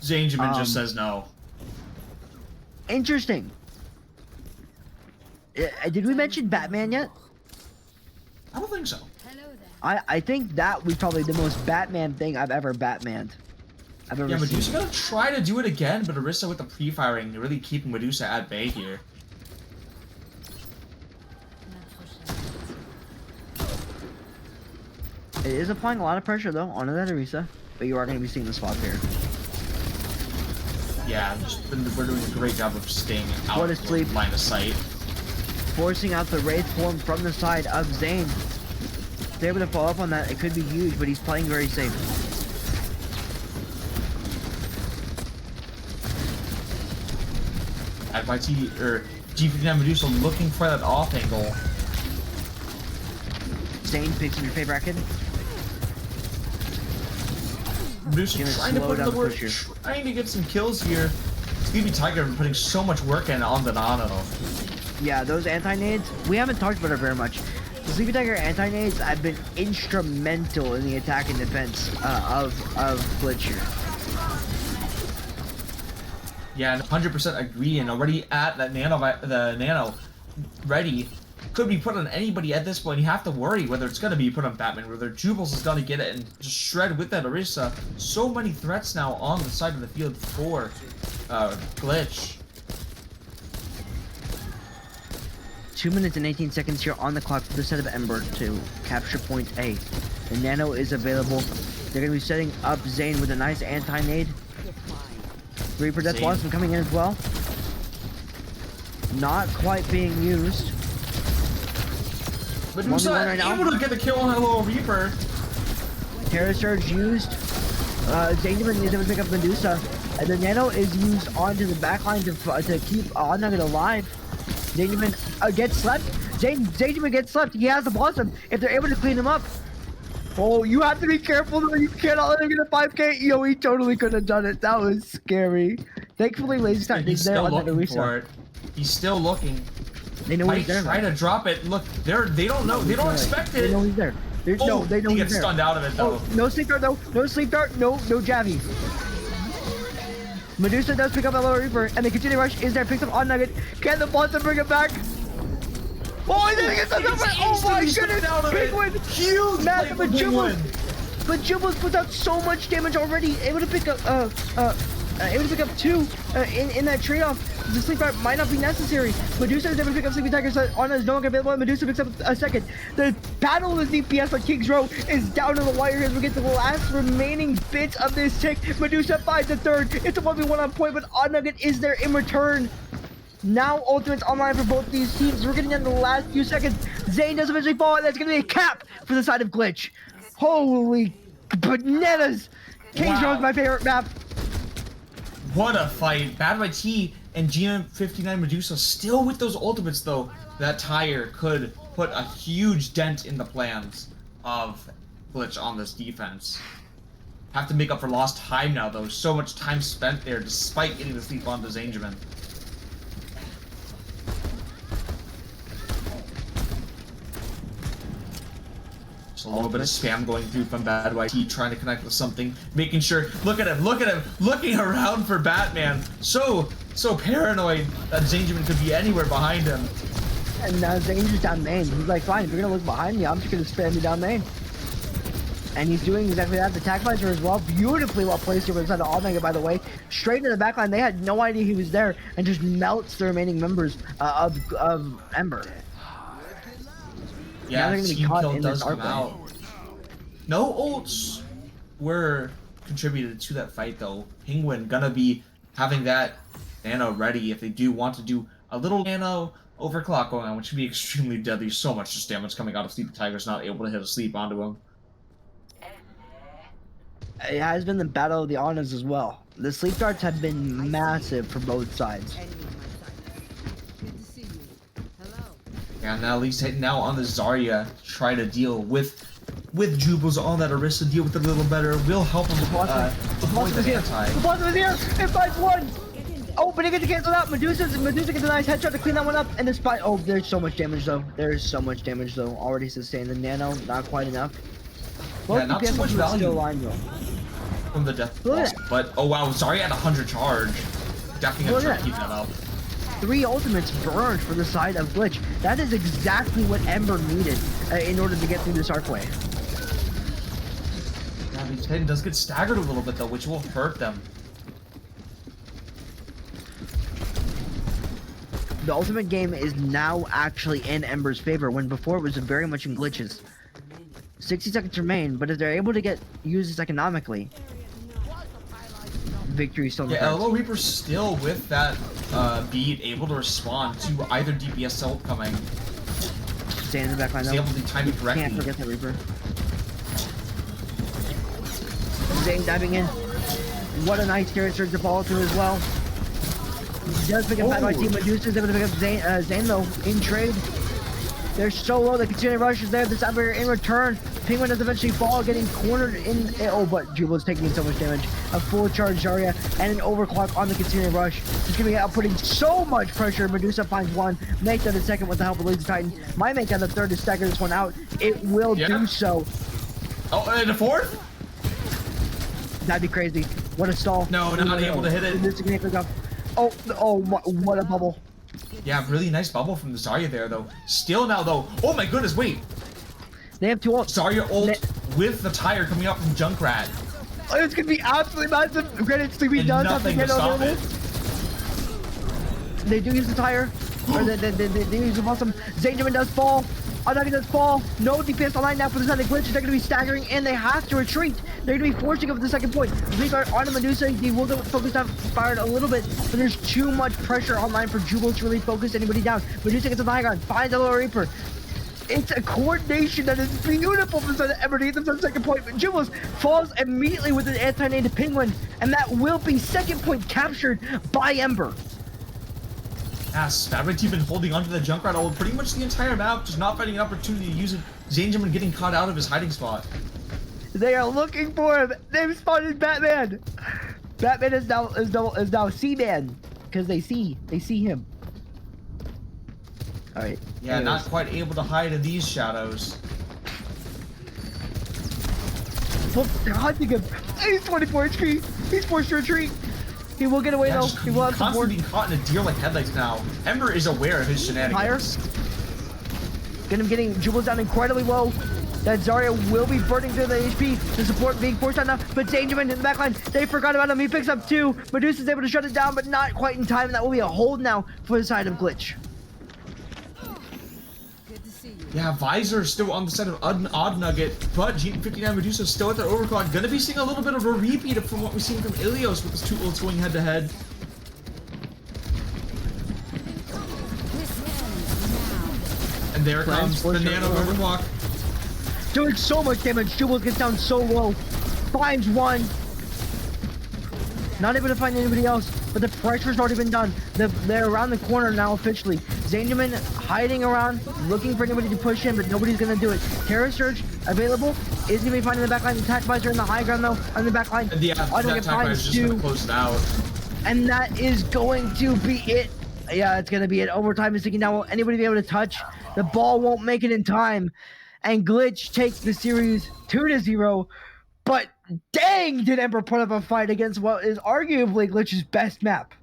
Zangerman just says no. Interesting. Did we mention Batman yet? I don't think so. Hello there. I think that was probably the most Batman thing I've ever Batmaned. I've ever Yeah, seen. Medusa gonna try to do it again, but Orisa with the pre-firing, really keeping Medusa at bay here. It is applying a lot of pressure though onto that Orisa, but you are going to be seeing the spot there. Yeah, we're doing a great job of staying out What a of sleep. line of sight. Forcing out the Wraith form from the side of Zane. If they're able to follow up on that, it could be huge, but he's playing very safe. At YT, or G59 Medusa looking for that off angle. Zane picks in your favorite kid. Medusa Gonna trying to slow put in down the the work, pusher. trying to get some kills here. Sleepy Tiger putting so much work in on the Nano. Yeah, those anti-nades, we haven't talked about it very much. The Sleepy Tiger anti-nades have been instrumental in the attack and defense of Glitch here. Yeah, and 100% agree. And already at that the nano ready. Could be put on anybody at this point. You have to worry whether it's going to be put on Batman, whether Jubals is going to get it and just shred with that Orisa. So many threats now on the side of the field for Glitch. 2 minutes and 18 seconds here on the clock for the set of Ember to capture point A. The Nano is available. They're going to be setting up Zane with a nice anti-nade. Reaper Death Blossom coming in as well. Not quite being used. But Musa right now. able to get the kill on that little Reaper. Terra Surge used. Zangerman is able to pick up Medusa. And the Nano is used onto the backline to keep Nugget alive. Zangerman gets slept. Zangerman gets slept. He has the Blossom. If they're able to clean him up. Oh, you have to be careful though. You cannot let him get a 5K. Yo, he totally could have done it. That was scary. Thankfully, Lazy Time is there on that Orisa. He's still looking. They know he's there. Try to drop it. Look, they don't know. They don't expect it. They know he's there. They know he he's gets there. stunned out of it though. Oh, no sleep dart though. No sleep dart. No Javi. Medusa does pick up a lower Reaper, and the continuing rush is there. Picks up on Nugget. Can the Blossom bring it back? Oh, he gets stunned out. Oh my goodness! Penguin. Huge. Massive but Jubals puts out so much damage already. Able to pick up two in that trade-off. The sleep dart might not be necessary. Medusa is able to pick up Sleepy Tiger, so Ana is no longer available, and Medusa picks up a second. The battle is DPS, but King's Row is down to the wire as we get to the last remaining bits of this tick. Medusa finds the third. It's a 1v1 on point, but Odd Nugget is there in return. Now ultimates online for both these teams. We're getting into the last few seconds. Zane does eventually fall, and that's going to be a cap for the side of Glitch. Holy bananas! King's Row is my favorite map. What a fight. Bad by T and GM59 Medusa still with those ultimates though. That tire could put a huge dent in the plans of Glitch on this defense. Have to make up for lost time now though. So much time spent there despite getting the sleep onto Zangerman. Just a little bit of spam going through from Bad YT, trying to connect with something, making sure. Look at him, looking around for Batman. So paranoid that Zangerman could be anywhere behind him. And now Zangerman's down main. He's like, fine, if you're gonna look behind me, I'm just gonna spam you down main. And he's doing exactly that. The attack visor as well, beautifully well placed here inside the All-Mega, by the way. Straight into the backline, they had no idea he was there, and just melts the remaining members of Ember. Yeah, they're gonna be team caught kill in does this come arc out. No ults were contributed to that fight though. Penguin gonna be having that nano ready if they do want to do a little nano overclock going on, which would be extremely deadly. So much just damage coming out of Sleepy Tiger's not able to hit a sleep onto him. It has been the battle of the honors as well. The sleep darts have been massive for both sides. Good to see you. Hello. Yeah, now at least now on the Zarya, try to deal with Jubals on that Orisa, deal with it a little better. Will help him avoid the anti. The Blossom is here! It finds one! Oh, but he gets to cancel out. Medusa gets a nice headshot to clean that one up. And despite, oh, there's so much damage though. There's so much damage though. Already sustained. The nano, not quite enough. Yeah, not too much value from the death boss. But oh wow, Zarya at 100 charge. Definitely gonna try to keep that up. 3 ultimates burned for the side of Glitch. That is exactly what Ember needed in order to get through this arcway. Yeah, Titan does get staggered a little bit though, which will hurt them. The ultimate game is now actually in Ember's favor, when before it was very much in Glitch's. 60 seconds remain, but if they're able to use this economically, victory still. Yeah, Elbow Reaper's still with that beat, able to respond to either DPS ult coming. Stay in the back line though. He's able to time it correctly. Can't forget the Reaper. Zane diving in. What a nice carrot surge to follow through as well. He does pick up Bad YT. Medusa's able to pick up Zane though in trade. They're so low, the continuing rush is there. This Ember in return. Penguin does eventually fall, getting cornered in. Oh, but Jubal's taking in so much damage. A full charge Zarya and an overclock on the continuing rush. He's gonna be outputting so much pressure. Medusa finds one, makes that the second with the help of Lazy Titan. Might make that the third to stagger this one out. It will do so. Oh, and the fourth? That'd be crazy. What a stall. No, not able to hit it. Medusa can pick up. What a bubble. Yeah, really nice bubble from the Zarya there, though. Still now, though. Oh my goodness, wait. They have 2 ults. Zarya ult with the tire coming up from Junkrat. Oh, it's gonna be absolutely massive. Granted, Sleepy And does have to nothing get to stop available. it. They do use the tire. Or they use the awesome. Zangerman does fall. Anagi does fall. No DPS online now for the side of Glitch. They're going to be staggering and they have to retreat. They're going to be forcing up the second point. They are on the Medusa. They will get focused on fired a little bit, but there's too much pressure online for Jubal to really focus anybody down. Medusa gets on the high ground, finds a little Reaper. It's a coordination that is beautiful from the side of Ember to get themselves second point, but Jubilees falls immediately with an anti-native Penguin, and that will be second point captured by Ember. Yes, Fabric team been holding onto the Junkrat ult pretty much the entire map, just not finding an opportunity to use it. Zangerman getting caught out of his hiding spot. They are looking for him. They've spotted Batman. Batman is now C-Man because they see him. All right. Yeah, anyways. not quite able to hide in these shadows. Well, they're hunting him. He's 24 HP. He's forced to retreat. He will get away Yeah, though. just He will have support. constantly being caught in a deer like headlights now. Ember is aware of his shenanigans. Get him getting Jubilees down incredibly low. That Zarya will be burning through the HP. The support being forced on now, but Zangerman in the backline. They forgot about him. He picks up 2. Medusa's able to shut it down, but not quite in time. That will be a hold now for the side of Glitch. Good to see you. Yeah, Visor still on the side of Odd Nugget, but G59 Medusa still at their overclock. Gonna be seeing a little bit of a repeat from what we've seen from Ilios with his 2 ults going head to head. This ends now. And there comes the Nano overclock. Doing so much damage. Jubilees gets down so low. Finds 1. Not able to find anybody else, but the pressure's already been done. They're around the corner now officially. Zangerman hiding around, looking for anybody to push in, but nobody's gonna do it. Terra Surge available. Is gonna be finding the backline. Attack Visor in the high ground though, on the backline. And the attack fighter is just gonna close it out. And that is going to be it. Yeah, it's gonna be it. Overtime is ticking down. Will anybody be able to touch? The ball won't make it in time. And Glitch takes the series 2-0. But dang, did Ember put up a fight against what is arguably Glitch's best map.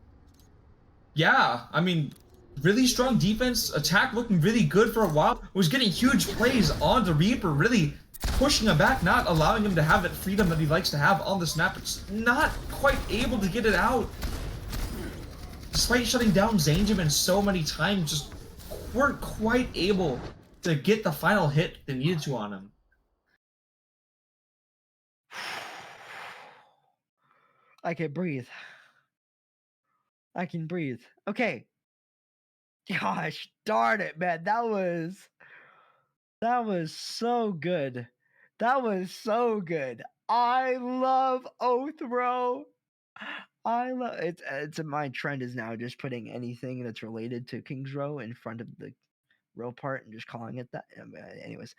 Yeah, I mean, really strong defense, attack looking really good for a while. Was getting huge plays on the Reaper, really pushing him back, not allowing him to have that freedom that he likes to have on the snap. It's not quite able to get it out. Despite shutting down Zangerman so many times, just weren't quite able to get the final hit they needed to on him. I can breathe. I can breathe. Okay. Gosh darn it, man. That was so good. That was so good. I love Oath Row. I love it's my trend is now just putting anything that's related to King's Row in front of the row part and just calling it that. Anyways.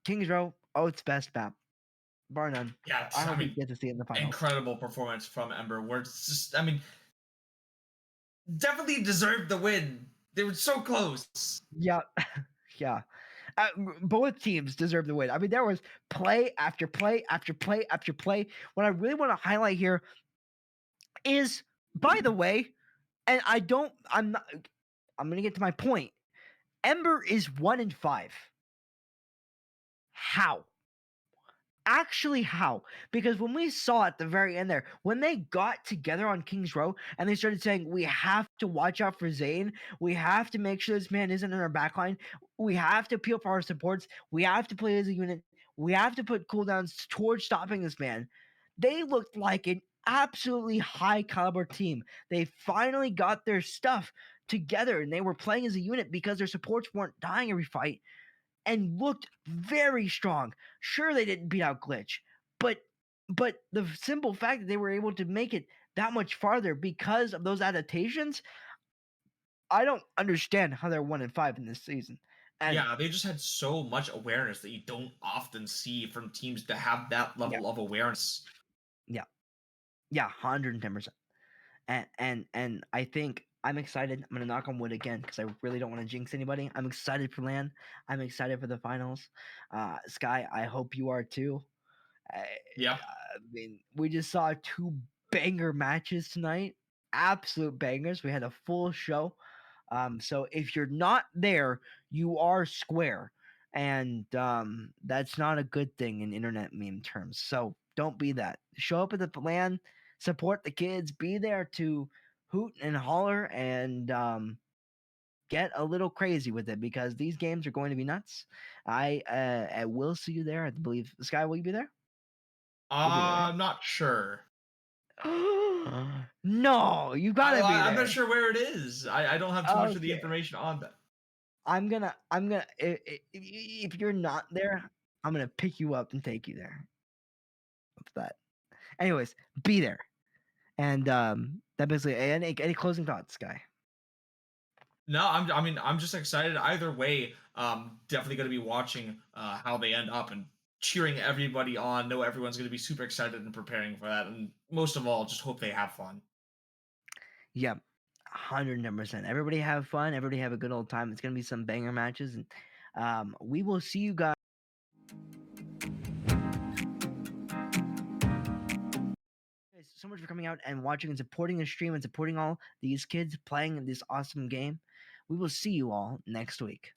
King's Row, Oath's best map. Bar none. Yeah, I hope we get to see it in the finals. Incredible performance from Ember, where it's just, I mean, definitely deserved the win. They were so close. Yeah, yeah. Both teams deserve the win. I mean, there was play after play after play after play. What I really want to highlight here is, by the way, and I'm going to get to my point. Ember is 1-5. How? Actually, how? Because when we saw at the very end there, when they got together on King's Row and they started saying, we have to watch out for Zane, we have to make sure this man isn't in our backline, we have to peel for our supports, we have to play as a unit, we have to put cooldowns towards stopping this man. They looked like an absolutely high caliber team. They finally got their stuff together and they were playing as a unit because their supports weren't dying every fight. And looked very strong. Sure, they didn't beat out Glitch, but the simple fact that they were able to make it that much farther because of those adaptations, I don't understand how they're 1-5 in this season. And yeah, they just had so much awareness that you don't often see from teams to have that level of awareness. Yeah, 110%. And I think I'm excited. I'm gonna knock on wood again because I really don't want to jinx anybody. I'm excited for LAN. I'm excited for the finals. Sky, I hope you are too. Yeah. I mean, we just saw 2 banger matches tonight. Absolute bangers. We had a full show. So if you're not there, you are square. And that's not a good thing in internet meme terms. So don't be that. Show up at the LAN, support the kids, be there to hoot and holler and get a little crazy with it because these games are going to be nuts. I will see you there. I believe Sky, will you be there? You'll be there, right? I'm not sure. No, you gotta be I'm there. not sure where it is. I don't have too much of the Okay. information on that. I'm gonna if you're not there, I'm gonna pick you up and take you there. What's that? Anyways, be there. And that basically any closing thoughts, Guy? No, I'm just excited either way. Definitely going to be watching how they end up and cheering everybody on. Know everyone's going to be super excited and preparing for that, and most of all, just hope they have fun. Yep. 110%. Everybody have fun. Everybody have a good old time. It's gonna be some banger matches, and we will see you guys. So much for coming out and watching and supporting the stream and supporting all these kids playing this awesome game. We will see you all next week.